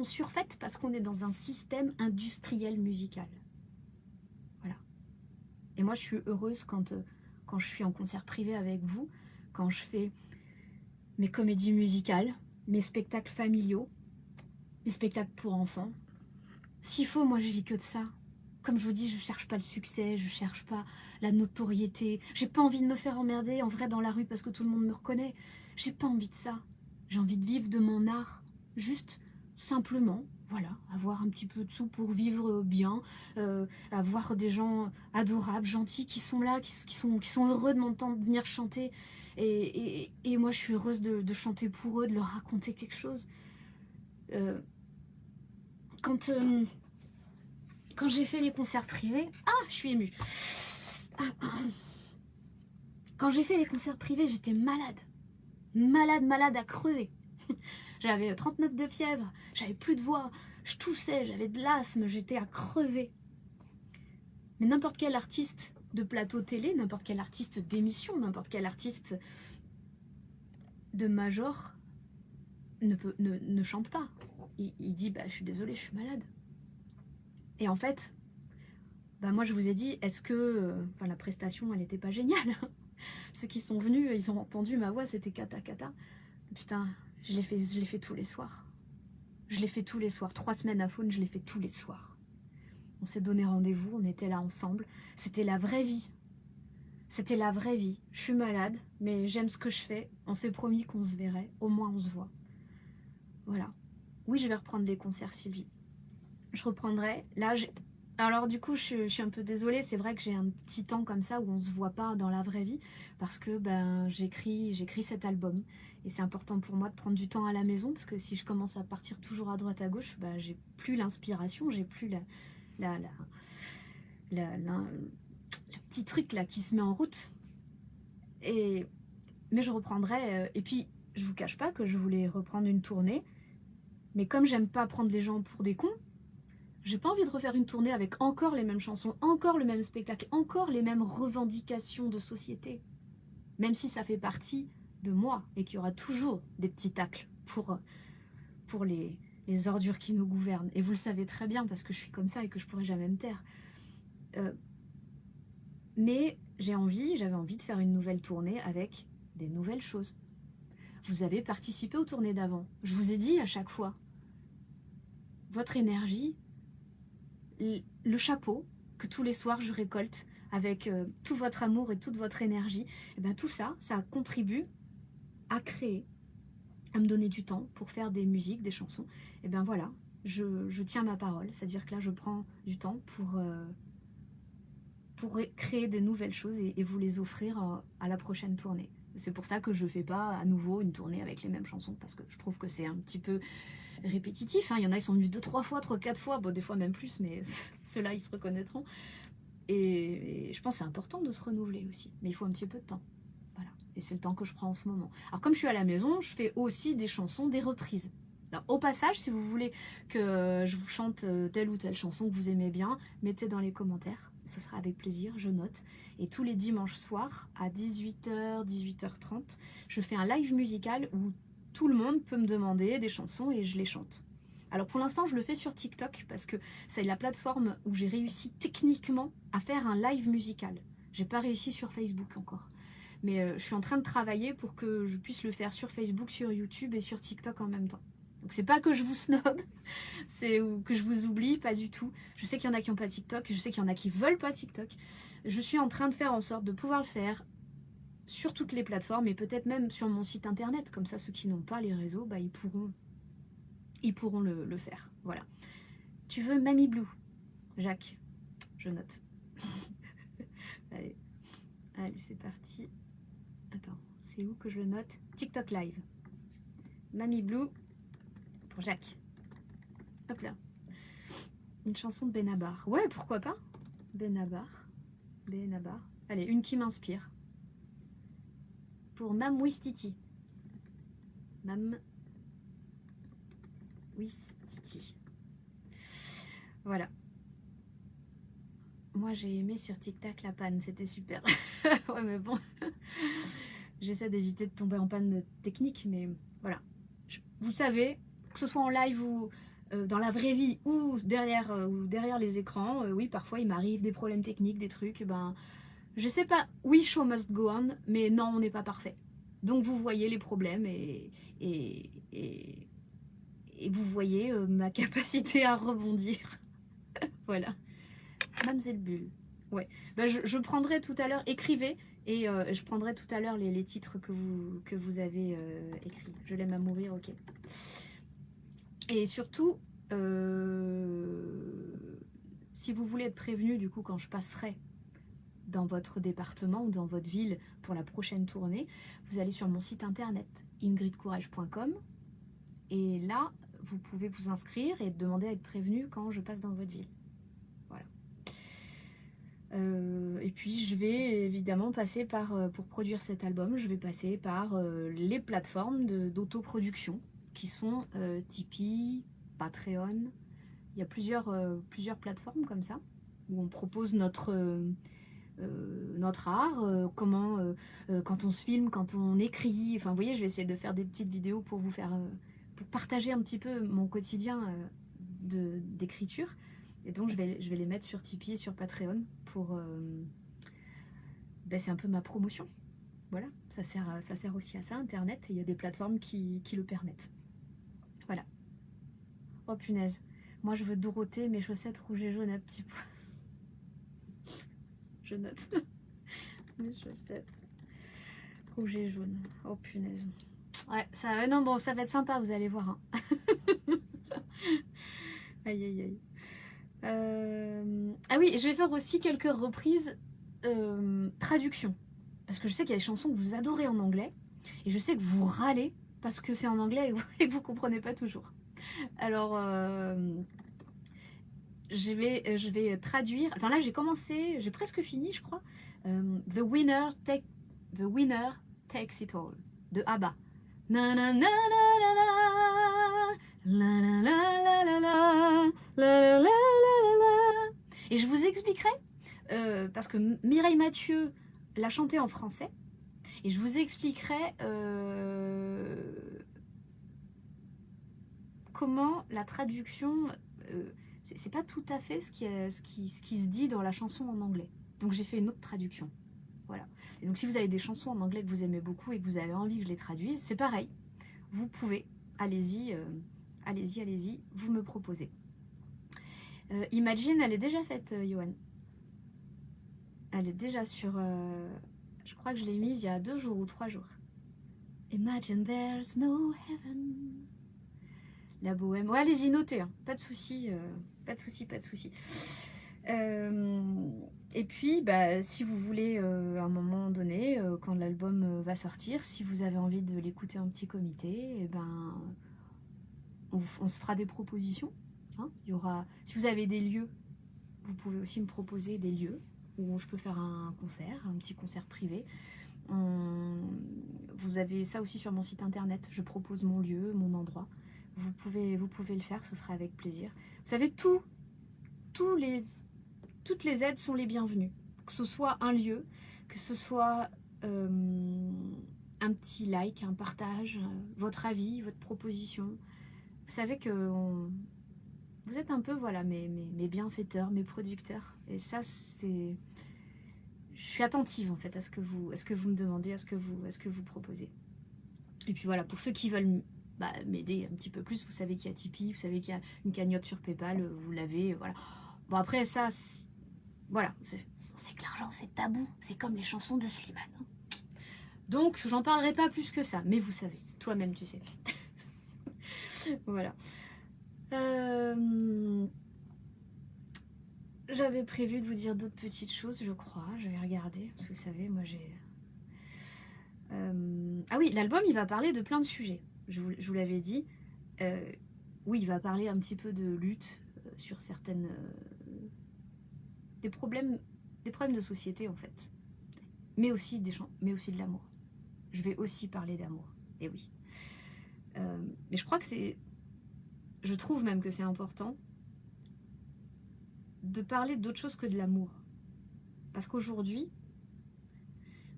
surfaites parce qu'on est dans un système industriel musical. Voilà. Et moi, je suis heureuse quand je suis en concert privé avec vous, quand je fais mes comédies musicales, mes spectacles familiaux, mes spectacles pour enfants. S'il faut, moi, je vis que de ça. Comme je vous dis, je cherche pas le succès, je cherche pas la notoriété. J'ai pas envie de me faire emmerder en vrai dans la rue parce que tout le monde me reconnaît. J'ai pas envie de ça. J'ai envie de vivre de mon art, juste simplement, voilà, avoir un petit peu de sous pour vivre bien, avoir des gens adorables, gentils, qui sont là, qui sont heureux de m'entendre venir chanter. Et moi, je suis heureuse de chanter pour eux, de leur raconter quelque chose. Quand j'ai fait les concerts privés... Ah, je suis émue. Quand j'ai fait les concerts privés, j'étais malade. Malade à crever. J'avais 39 de fièvre, j'avais plus de voix, je toussais, j'avais de l'asthme, j'étais à crever. Mais n'importe quel artiste de plateau télé, n'importe quel artiste d'émission, n'importe quel artiste de major ne chante pas. Il dit, bah, je suis désolée, je suis malade. Et en fait, bah, moi je vous ai dit, est-ce que... la prestation, elle n'était pas géniale. Ceux qui sont venus, ils ont entendu ma voix, c'était cata. Putain, je l'ai fait tous les soirs. Je l'ai fait tous les soirs. 3 semaines à Faune, je l'ai fait tous les soirs. On s'est donné rendez-vous, on était là ensemble. C'était la vraie vie. C'était la vraie vie. Je suis malade, mais j'aime ce que je fais. On s'est promis qu'on se verrait. Au moins, on se voit. Voilà. Oui, je vais reprendre des concerts, Sylvie. Je reprendrai. Là, alors du coup, je suis un peu désolée. C'est vrai que j'ai un petit temps comme ça où on ne se voit pas dans la vraie vie. Parce que j'écris cet album. Et c'est important pour moi de prendre du temps à la maison. Parce que si je commence à partir toujours à droite à gauche, j'ai plus l'inspiration. J'ai plus le petit truc là qui se met en route. Mais je reprendrai. Et puis, je vous cache pas que je voulais reprendre une tournée. Mais comme j'aime pas prendre les gens pour des cons, j'ai pas envie de refaire une tournée avec encore les mêmes chansons, encore le même spectacle, encore les mêmes revendications de société. Même si ça fait partie de moi et qu'il y aura toujours des petits tacles pour les ordures qui nous gouvernent. Et vous le savez très bien parce que je suis comme ça et que je pourrai jamais me taire. Mais j'avais envie de faire une nouvelle tournée avec des nouvelles choses. Vous avez participé aux tournées d'avant. Je vous ai dit à chaque fois, votre énergie, le chapeau que tous les soirs je récolte avec tout votre amour et toute votre énergie, et bien tout ça, ça contribue à créer, à me donner du temps pour faire des musiques, des chansons. Et bien voilà, je tiens ma parole, c'est-à-dire que là je prends du temps pour créer des nouvelles choses et vous les offrir à la prochaine tournée. C'est pour ça que je ne fais pas à nouveau une tournée avec les mêmes chansons, parce que je trouve que c'est un petit peu répétitif. Hein. Il y en a, ils sont venus 2, 3 fois, 3, 4 fois, bon, des fois même plus, mais ceux-là, ils se reconnaîtront. Et je pense que c'est important de se renouveler aussi, mais il faut un petit peu de temps. Voilà. Et c'est le temps que je prends en ce moment. Alors comme je suis à la maison, je fais aussi des chansons, des reprises. Alors, au passage, si vous voulez que je vous chante telle ou telle chanson que vous aimez bien, mettez dans les commentaires. Ce sera avec plaisir, je note. Et tous les dimanches soirs, à 18h, 18h30, je fais un live musical où tout le monde peut me demander des chansons et je les chante. Alors pour l'instant, je le fais sur TikTok parce que c'est la plateforme où j'ai réussi techniquement à faire un live musical. J'ai pas réussi sur Facebook encore. Mais je suis en train de travailler pour que je puisse le faire sur Facebook, sur YouTube et sur TikTok en même temps. Donc c'est pas que je vous snob, c'est que je vous oublie, pas du tout. Je sais qu'il y en a qui n'ont pas TikTok, je sais qu'il y en a qui veulent pas TikTok. Je suis en train de faire en sorte de pouvoir le faire sur toutes les plateformes et peut-être même sur mon site internet. Comme ça, ceux qui n'ont pas les réseaux, ils pourront ils pourront le faire. Voilà. Tu veux Mamie Blue, Jacques? Je note. Allez, allez, c'est parti. Attends, c'est où que je le note? TikTok Live. Mamie Blue pour Jacques. Hop là. Une chanson de Benabar. Ouais, pourquoi pas? Benabar. Benabar. Allez, une qui m'inspire. Pour Mam Wistiti. Mam Wistiti. Voilà. Moi, j'ai aimé sur TikTok la panne, c'était super. Ouais, mais bon, j'essaie d'éviter de tomber en panne de technique, mais voilà. Vous le savez, que ce soit en live ou dans la vraie vie ou derrière les écrans, oui, parfois il m'arrive des problèmes techniques, des trucs, ben, je sais pas, oui, show must go on, mais non, on n'est pas parfait. Donc vous voyez les problèmes et vous voyez ma capacité à rebondir. Voilà. Mamzelle Bulle. Ouais. Ben, je prendrai tout à l'heure, écrivez, et je prendrai tout à l'heure les titres que vous avez écrits. Je l'aime à mourir, ok. Et surtout, si vous voulez être prévenu, du coup, quand je passerai dans votre département ou dans votre ville pour la prochaine tournée, vous allez sur mon site internet ingridcourage.com et là, vous pouvez vous inscrire et demander à être prévenu quand je passe dans votre ville. Voilà. Et puis je vais évidemment passer par, pour produire cet album, je vais passer par les plateformes d'autoproduction qui sont Tipeee, Patreon. Il y a plusieurs plateformes comme ça où on propose notre art, comment quand on se filme, quand on écrit. Enfin, vous voyez, je vais essayer de faire des petites vidéos pour vous faire, pour partager un petit peu mon quotidien d'écriture. Et donc, je vais les mettre sur Tipeee et sur Patreon pour... ben, c'est un peu ma promotion. Voilà, ça sert aussi à ça, Internet. Et il y a des plateformes qui le permettent. Voilà. Oh punaise. Moi, je veux Dorothée, mes chaussettes rouges et jaunes à petits pois. Je note. Mes chaussettes rouges et jaunes. Oh punaise. Ouais, ça, non, bon, ça va être sympa, vous allez voir. Hein. Aïe, aïe, aïe. Ah oui, je vais faire aussi quelques reprises traduction. Parce que je sais qu'il y a des chansons que vous adorez en anglais. Et je sais que vous râlez parce que c'est en anglais et que vous ne comprenez pas toujours. Alors, je vais traduire. Enfin là, j'ai commencé, j'ai presque fini, je crois. The winner takes it all de ABBA. Na na na na na na la la la la la la la la la. Et je vous expliquerai parce que Mireille Mathieu l'a chanté en français et je vous expliquerai comment la traduction c'est pas tout à fait ce qui se dit dans la chanson en anglais. Donc j'ai fait une autre traduction. Voilà. Et donc si vous avez des chansons en anglais que vous aimez beaucoup et que vous avez envie que je les traduise, c'est pareil. Vous pouvez, allez-y, allez-y, vous me proposez. Imagine, elle est déjà faite, Johan. Elle est déjà sur... je crois que je l'ai mise il y a 2 jours ou 3 jours. Imagine there's no heaven. La bohème. Ouais, allez-y, notez. Hein. Pas de souci. Pas de souci, pas de souci. Et puis, bah, si vous voulez, à un moment donné, quand l'album va sortir, si vous avez envie de l'écouter en petit comité, eh ben, on se fera des propositions. Hein. Il y aura, si vous avez des lieux, vous pouvez aussi me proposer des lieux où je peux faire un concert, un petit concert privé. Vous avez ça aussi sur mon site internet. Je propose mon lieu, mon endroit. Vous pouvez le faire, ce sera avec plaisir. Vous savez, toutes les aides sont les bienvenues. Que ce soit un lieu, que ce soit un petit like, un partage, votre avis, votre proposition. Vous savez que vous êtes un peu, voilà, mes bienfaiteurs, mes producteurs. Et ça, c'est... Je suis attentive, en fait, à ce que vous me demandez, à ce que vous proposez. Et puis voilà, pour ceux qui veulent... m'aider un petit peu plus, vous savez qu'il y a Tipeee, vous savez qu'il y a une cagnotte sur Paypal, vous l'avez, voilà. Bon après ça, voilà, on sait que l'argent c'est tabou, c'est comme les chansons de Slimane. Hein. Donc j'en parlerai pas plus que ça, mais vous savez, toi-même tu sais. Voilà. J'avais prévu de vous dire d'autres petites choses, je crois. Je vais regarder, parce que vous savez, moi j'ai... Ah oui, l'album, il va parler de plein de sujets. Je vous l'avais dit. Oui, il va parler un petit peu de lutte sur certaines... des problèmes de société, en fait. Mais aussi de l'amour. Je vais aussi parler d'amour. Et oui. Mais je crois que c'est... Je trouve même que c'est important de parler d'autre chose que de l'amour. Parce qu'aujourd'hui,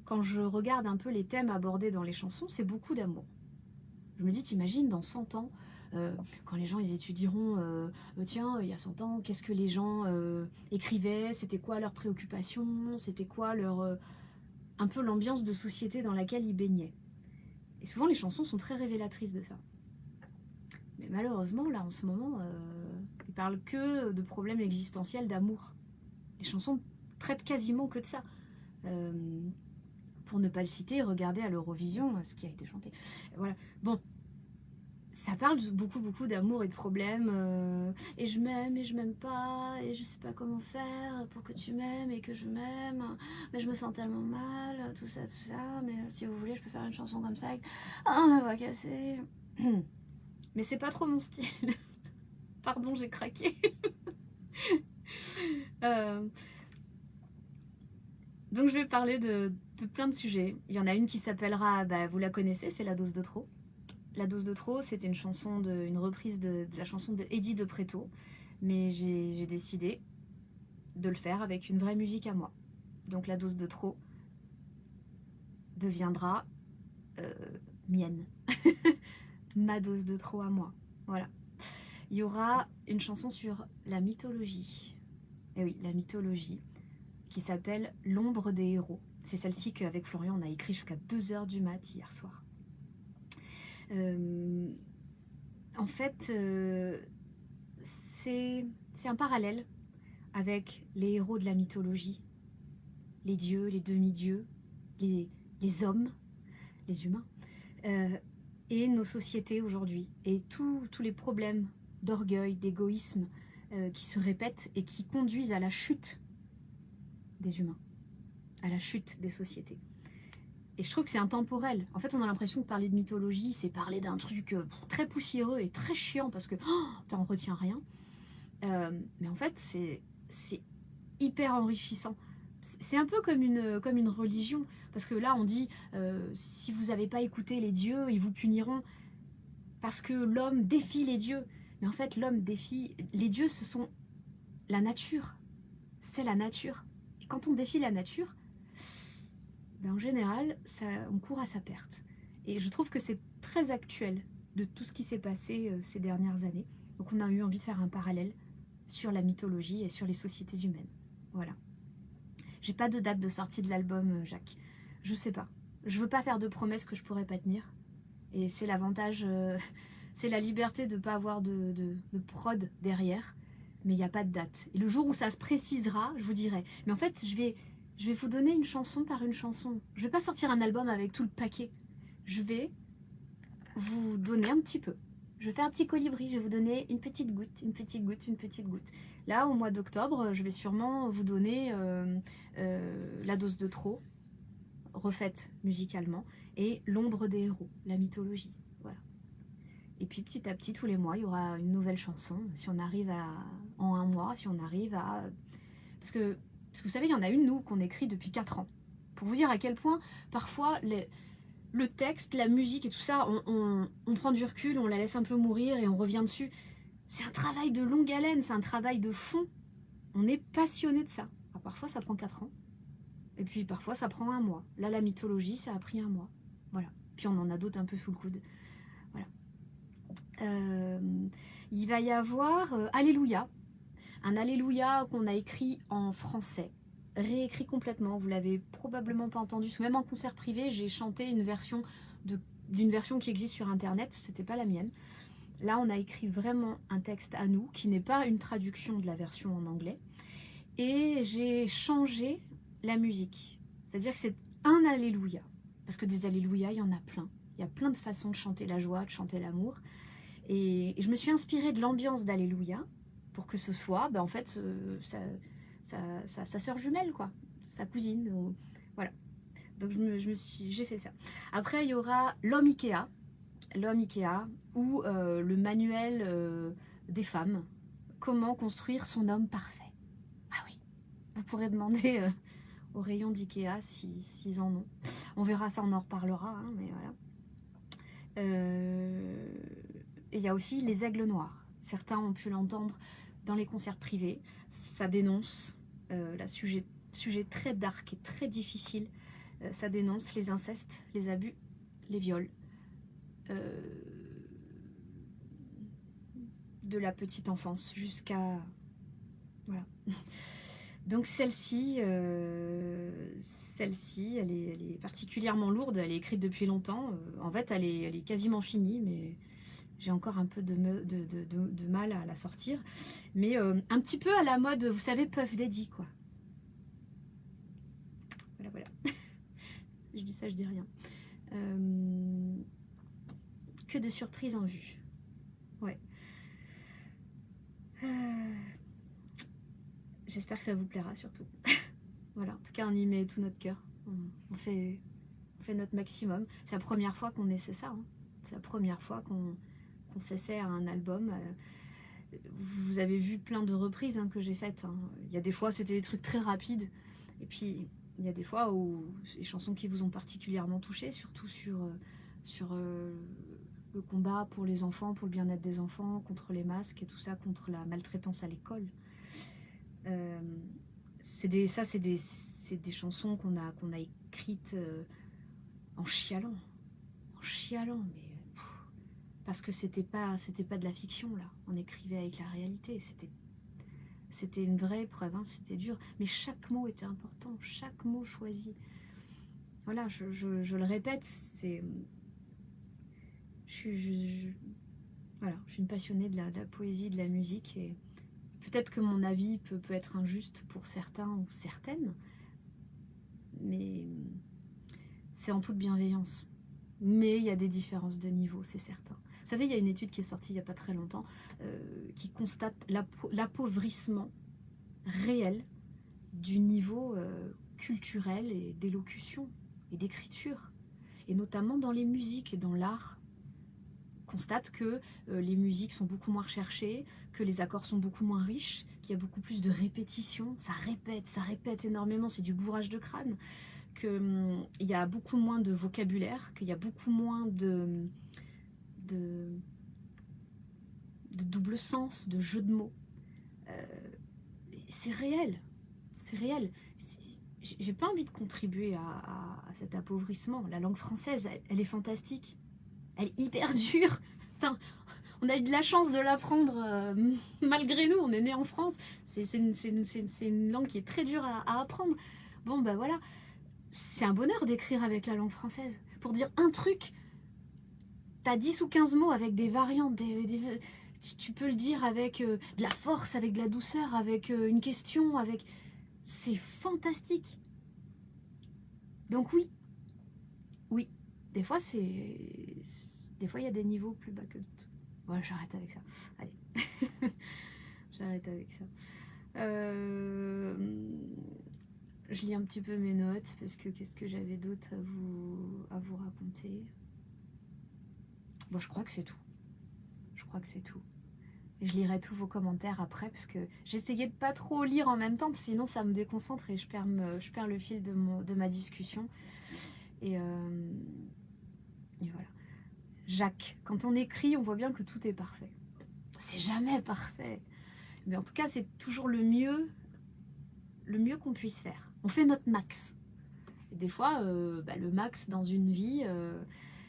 quand je regarde un peu les thèmes abordés dans les chansons, c'est beaucoup d'amour. Je me dis, t'imagines, dans 100 ans, quand les gens ils étudieront, tiens, il y a 100 ans, qu'est-ce que les gens écrivaient, c'était quoi leurs préoccupations, c'était quoi leur... un peu l'ambiance de société dans laquelle ils baignaient. Et souvent, les chansons sont très révélatrices de ça. Mais malheureusement, là, en ce moment, ils parlent que de problèmes existentiels, d'amour. Les chansons traitent quasiment que de ça. Pour ne pas le citer, regardez à l'Eurovision ce qui a été chanté. Voilà. Bon, ça parle beaucoup d'amour et de problèmes. Et je m'aime pas, et je sais pas comment faire pour que tu m'aimes et que je m'aime. Mais je me sens tellement mal, tout ça. Mais si vous voulez, je peux faire une chanson comme ça. Avec... Ah, la voix cassée. Mais c'est pas trop mon style. Pardon, j'ai craqué. Donc je vais parler de plein de sujets. Il y en a une qui s'appellera, bah, vous la connaissez, c'est La dose de trop. La dose de trop, c'était une reprise de la chanson de Eddie de Pretto. Mais j'ai décidé de le faire avec une vraie musique à moi. Donc La dose de trop deviendra mienne. Ma dose de trop à moi. Voilà. Il y aura une chanson sur la mythologie. Eh oui, la mythologie, qui s'appelle L'ombre des héros. C'est celle-ci qu'avec Florian, on a écrit jusqu'à 2h du mat hier soir. En fait, c'est un parallèle avec les héros de la mythologie, les dieux, les demi-dieux, les hommes, les humains, et nos sociétés aujourd'hui, et tous les problèmes d'orgueil, d'égoïsme qui se répètent et qui conduisent à la chute des humains, à la chute des sociétés. Et je trouve que c'est intemporel. En fait, on a l'impression que parler de mythologie, c'est parler d'un truc très poussiéreux et très chiant parce que t'en retiens rien. Mais en fait, c'est hyper enrichissant. C'est un peu comme une religion. Parce que là, on dit, si vous n'avez pas écouté les dieux, ils vous puniront. Parce que l'homme défie les dieux. Mais en fait, l'homme défie... Les dieux, ce sont la nature. C'est la nature. Et quand on défie la nature... Ben en général, on court à sa perte. Et je trouve que c'est très actuel de tout ce qui s'est passé ces dernières années. Donc on a eu envie de faire un parallèle sur la mythologie et sur les sociétés humaines. Voilà. J'ai pas de date de sortie de l'album, Jacques. Je sais pas. Je veux pas faire de promesses que je pourrais pas tenir. Et c'est l'avantage, c'est la liberté de pas avoir de prod derrière. Mais il n'y a pas de date. Et le jour où ça se précisera, je vous dirai. Mais en fait, je vais vous donner une chanson par une chanson. Je vais pas sortir un album avec tout le paquet. Je vais vous donner un petit peu. Je vais faire un petit colibri, je vais vous donner une petite goutte, une petite goutte, une petite goutte. Là, au mois d'octobre, je vais sûrement vous donner La dose de trop, refaite musicalement, et L'ombre des héros, la mythologie. Voilà. Et puis petit à petit, tous les mois, il y aura une nouvelle chanson. Si on arrive en un mois, si on arrive à... Parce que vous savez, il y en a une, nous, qu'on écrit depuis 4 ans. Pour vous dire à quel point, parfois, le texte, la musique et tout ça, on prend du recul, on la laisse un peu mourir et on revient dessus. C'est un travail de longue haleine, c'est un travail de fond. On est passionné de ça. Alors, parfois, ça prend 4 ans. Et puis, parfois, ça prend un mois. Là, la mythologie, ça a pris un mois. Voilà. Puis, on en a d'autres un peu sous le coude. Voilà. Il va y avoir Alléluia. Un Alléluia qu'on a écrit en français, réécrit complètement. Vous l'avez probablement pas entendu. Même en concert privé, j'ai chanté une version d'une version qui existe sur internet. C'était pas la mienne. Là, on a écrit vraiment un texte à nous, qui n'est pas une traduction de la version en anglais. Et j'ai changé la musique. C'est-à-dire que c'est un Alléluia. Parce que des Alléluia, il y en a plein. Il y a plein de façons de chanter la joie, de chanter l'amour. Et je me suis inspirée de l'ambiance d'Alléluia pour que ce soit, en fait, sa sœur jumelle, quoi, sa cousine. Voilà. Donc j'ai fait ça. Après, il y aura l'homme Ikea. L'homme Ikea ou le manuel des femmes. Comment construire son homme parfait. Ah oui, vous pourrez demander au rayon d'Ikea s'ils en ont. On verra ça, on en reparlera, hein, mais voilà. Et il y a aussi les aigles noirs. Certains ont pu l'entendre dans les concerts privés. Ça dénonce, sujet très dark et très difficile. Ça dénonce les incestes, les abus, les viols. De la petite enfance jusqu'à... Voilà. Donc celle-ci, elle est particulièrement lourde, elle est écrite depuis longtemps. En fait, elle est quasiment finie, mais j'ai encore un peu de mal à la sortir. Mais un petit peu à la mode, vous savez, Puff Daddy, quoi. Voilà, voilà. Je dis ça, je dis rien. Que de surprises en vue. Ouais. J'espère que ça vous plaira surtout. Voilà, en tout cas on y met tout notre cœur. On fait notre maximum. C'est la première fois qu'on essaie ça. Hein. C'est la première fois qu'on s'essaie à un album. Vous avez vu plein de reprises que j'ai faites. Hein. Il y a des fois c'était des trucs très rapides. Et puis il y a des fois où les chansons qui vous ont particulièrement touché, surtout sur le combat pour les enfants, pour le bien-être des enfants, contre les masques et tout ça, contre la maltraitance à l'école. C'est des chansons qu'on a écrites en chialant, mais parce que c'était pas de la fiction là. On écrivait avec la réalité. C'était une vraie épreuve. Hein, c'était dur, mais chaque mot était important, chaque mot choisi. Voilà, je le répète, voilà, je suis une passionnée de la poésie, de la musique et peut-être que mon avis peut être injuste pour certains ou certaines, mais c'est en toute bienveillance. Mais il y a des différences de niveau, c'est certain. Vous savez, il y a une étude qui est sortie il n'y a pas très longtemps qui constate l'appauvrissement réel du niveau culturel et d'élocution et d'écriture, et notamment dans les musiques et dans l'art. Constate que les musiques sont beaucoup moins recherchées, que les accords sont beaucoup moins riches, qu'il y a beaucoup plus de répétitions, ça répète énormément, c'est du bourrage de crâne, qu'il y a beaucoup moins de vocabulaire, qu'il y a beaucoup moins de double sens, de jeu de mots. C'est réel, c'est réel. J'ai pas envie de contribuer à cet appauvrissement. La langue française, elle est fantastique. Elle est hyper dure. Putain, on a eu de la chance de l'apprendre malgré nous. On est né en France. C'est une langue qui est très dure à apprendre. Bon, ben voilà. C'est un bonheur d'écrire avec la langue française. Pour dire un truc, t'as 10 ou 15 mots avec des variantes. Tu peux le dire avec de la force, avec de la douceur, avec une question. C'est fantastique. Donc oui. Oui. Des fois, il y a des niveaux plus bas que d'autres. Voilà, j'arrête avec ça. Allez. J'arrête avec ça. Je lis un petit peu mes notes, parce que qu'est-ce que j'avais d'autre à vous raconter. Bon, je crois que c'est tout. Et je lirai tous vos commentaires après, parce que j'essayais de pas trop lire en même temps, parce que sinon ça me déconcentre et je perds le fil de ma discussion. Et voilà. Jacques, quand on écrit, on voit bien que tout est parfait. C'est jamais parfait. Mais en tout cas, c'est toujours le mieux qu'on puisse faire. On fait notre max. Et des fois, le max dans une vie,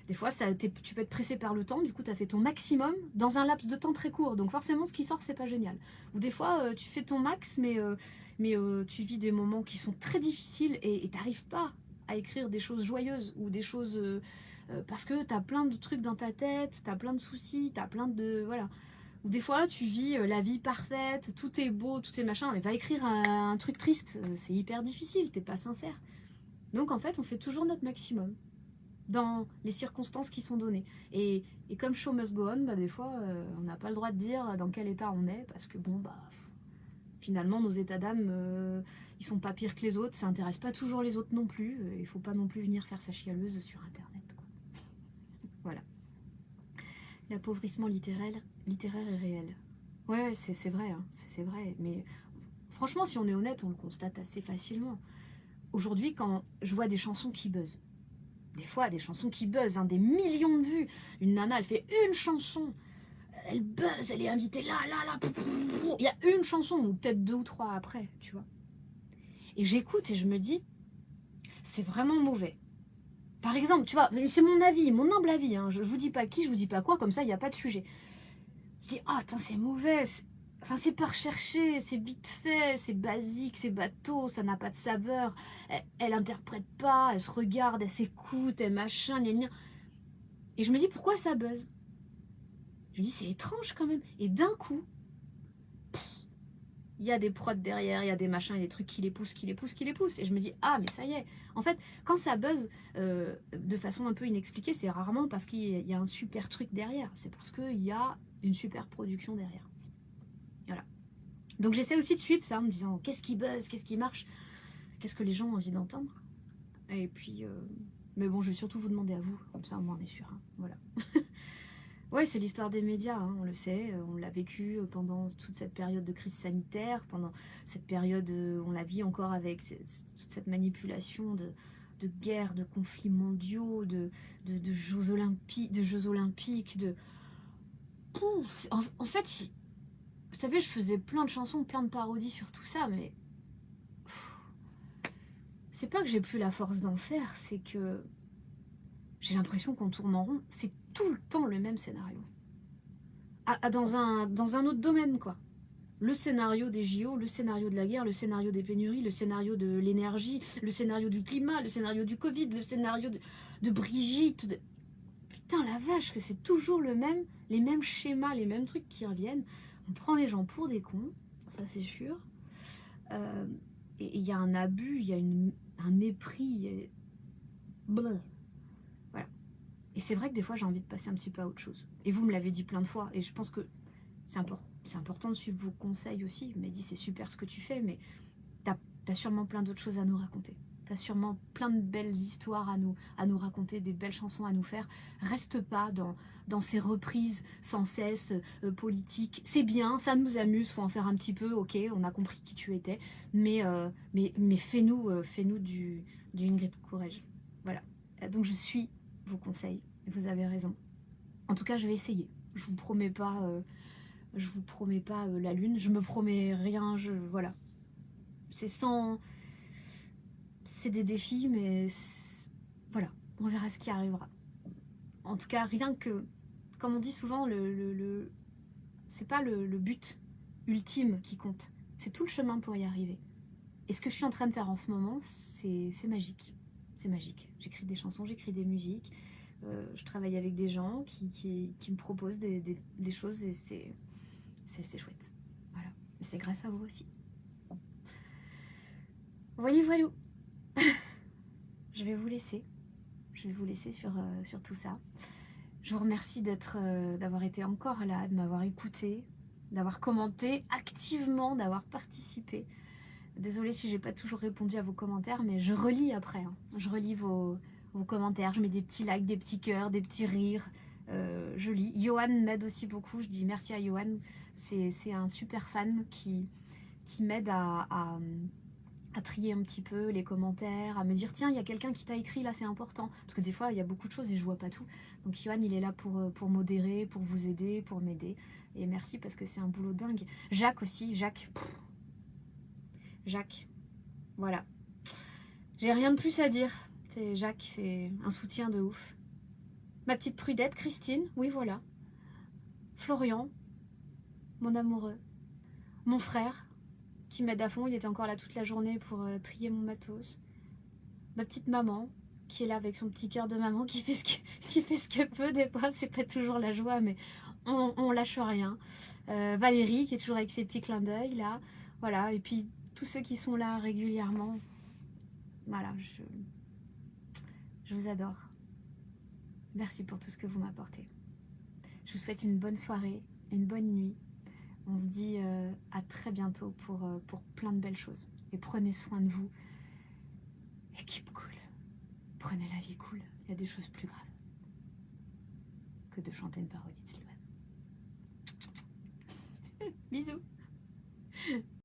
des fois, tu peux être pressé par le temps, du coup, tu as fait ton maximum dans un laps de temps très court. Donc forcément, ce qui sort, c'est pas génial. Ou des fois, tu fais ton max, mais tu vis des moments qui sont très difficiles et tu n'arrives pas à écrire des choses joyeuses ou des choses... parce que tu as plein de trucs dans ta tête, tu as plein de soucis, tu as plein de... Voilà. Ou des fois, tu vis la vie parfaite, tout est beau, tout est machin, mais va écrire un truc triste, c'est hyper difficile, t'es pas sincère. Donc en fait, on fait toujours notre maximum. dans les circonstances qui sont données. Et comme show must go on, bah, des fois, on n'a pas le droit de dire dans quel état on est, parce que bon, bah, finalement, nos états d'âme, ils sont pas pires que les autres, ça intéresse pas toujours les autres non plus, il faut pas non plus venir faire sa chialeuse sur Internet, quoi. Voilà. L'appauvrissement littéraire est réel. Ouais, c'est vrai, hein, c'est vrai, mais franchement, si on est honnête, on le constate assez facilement. Aujourd'hui, quand je vois des chansons qui buzzent, des fois des chansons qui buzzent, hein, des millions de vues, une nana, elle fait une chanson, elle buzz, elle est invitée là, il y a une chanson, ou peut-être 2 ou 3 après, tu vois. Et j'écoute et je me dis, c'est vraiment mauvais. Par exemple, tu vois, c'est mon avis, mon humble avis, hein, je vous dis pas qui, je vous dis pas quoi, comme ça, il n'y a pas de sujet. Je dis, ah, oh, c'est mauvais, enfin, c'est pas recherché, c'est vite fait, c'est basique, c'est bateau, ça n'a pas de saveur, elle interprète pas, elle se regarde, elle s'écoute, elle machin, gna gna. Et je me dis, pourquoi ça buzz? Je me dis, c'est étrange quand même. Et d'un coup, il y a des prods derrière, il y a des machins, il y a des trucs qui les poussent. Et je me dis, ah, mais ça y est. En fait, quand ça buzz de façon un peu inexpliquée, c'est rarement parce qu'il y a un super truc derrière. C'est parce qu'il y a une super production derrière. Voilà. Donc j'essaie aussi de suivre ça en me disant, qu'est-ce qui buzz, qu'est-ce qui marche, qu'est-ce que les gens ont envie d'entendre. Et puis, mais bon, je vais surtout vous demander à vous, comme ça au moins on est sûr. Hein. Voilà. Ouais, c'est l'histoire des médias, hein, on le sait, on l'a vécu pendant toute cette période de crise sanitaire, pendant cette période, on la vit encore avec toute cette manipulation de guerres, de conflits mondiaux, de Jeux olympiques, en fait, vous savez, je faisais plein de chansons, plein de parodies sur tout ça, mais c'est pas que j'ai plus la force d'en faire, c'est que j'ai l'impression qu'on tourne en rond, c'est tout le temps le même scénario. Dans un autre domaine, quoi. Le scénario des JO, le scénario de la guerre, le scénario des pénuries, le scénario de l'énergie, le scénario du climat, le scénario du Covid, le scénario de Brigitte. Putain, la vache, que c'est toujours les mêmes schémas, les mêmes trucs qui reviennent. On prend les gens pour des cons, ça c'est sûr. Et il y a un abus, il y a un mépris. Voilà. Et c'est vrai que des fois, j'ai envie de passer un petit peu à autre chose. Et vous me l'avez dit plein de fois, et je pense que c'est important de suivre vos conseils aussi. Vous m'avez dit, c'est super ce que tu fais, mais t'as sûrement plein d'autres choses à nous raconter. T'as sûrement plein de belles histoires à nous raconter, des belles chansons à nous faire. Reste pas dans ces reprises sans cesse politiques. C'est bien, ça nous amuse, faut en faire un petit peu, ok, on a compris qui tu étais, mais fais-nous du Ingrid Courrèges. Voilà. Donc je suis vos conseils, vous avez raison. En tout cas, je vais essayer. Je vous promets pas la lune, je me promets rien, voilà. C'est des défis, mais voilà, on verra ce qui arrivera. En tout cas, rien que, comme on dit souvent, c'est pas le but ultime qui compte, c'est tout le chemin pour y arriver. Et ce que je suis en train de faire en ce moment, c'est magique. C'est magique. J'écris des chansons, j'écris des musiques, je travaille avec des gens qui me proposent des choses et c'est chouette. Voilà. Et c'est grâce à vous aussi. Voyez, voilà. Je vais vous laisser. Je vais vous laisser sur tout ça. Je vous remercie d'avoir été encore là, de m'avoir écouté, d'avoir commenté activement, d'avoir participé. Désolée si j'ai pas toujours répondu à vos commentaires, mais je relis après. Hein. Je relis vos commentaires, je mets des petits likes, des petits cœurs, des petits rires. Je lis. Johan m'aide aussi beaucoup. Je dis merci à Johan. C'est un super fan qui m'aide à trier un petit peu les commentaires, à me dire tiens, il y a quelqu'un qui t'a écrit là, c'est important. Parce que des fois, il y a beaucoup de choses et je vois pas tout. Donc Johan, il est là pour modérer, pour vous aider, pour m'aider. Et merci parce que c'est un boulot dingue. Jacques aussi, Jacques, voilà. J'ai rien de plus à dire. Jacques, c'est un soutien de ouf. Ma petite Prudette, Christine, oui voilà. Florian, mon amoureux. Mon frère, qui m'aide à fond, il était encore là toute la journée pour trier mon matos. Ma petite maman, qui est là avec son petit cœur de maman, qui fait ce qu'elle peut des fois, c'est pas toujours la joie, mais on lâche rien. Valérie, qui est toujours avec ses petits clins d'œil, là. Voilà, et puis tous ceux qui sont là régulièrement. Voilà, je vous adore. Merci pour tout ce que vous m'apportez. Je vous souhaite une bonne soirée, une bonne nuit. On se dit à très bientôt pour plein de belles choses. Et prenez soin de vous. Et keep cool. Prenez la vie cool. Il y a des choses plus graves que de chanter une parodie de Slimane. Bisous.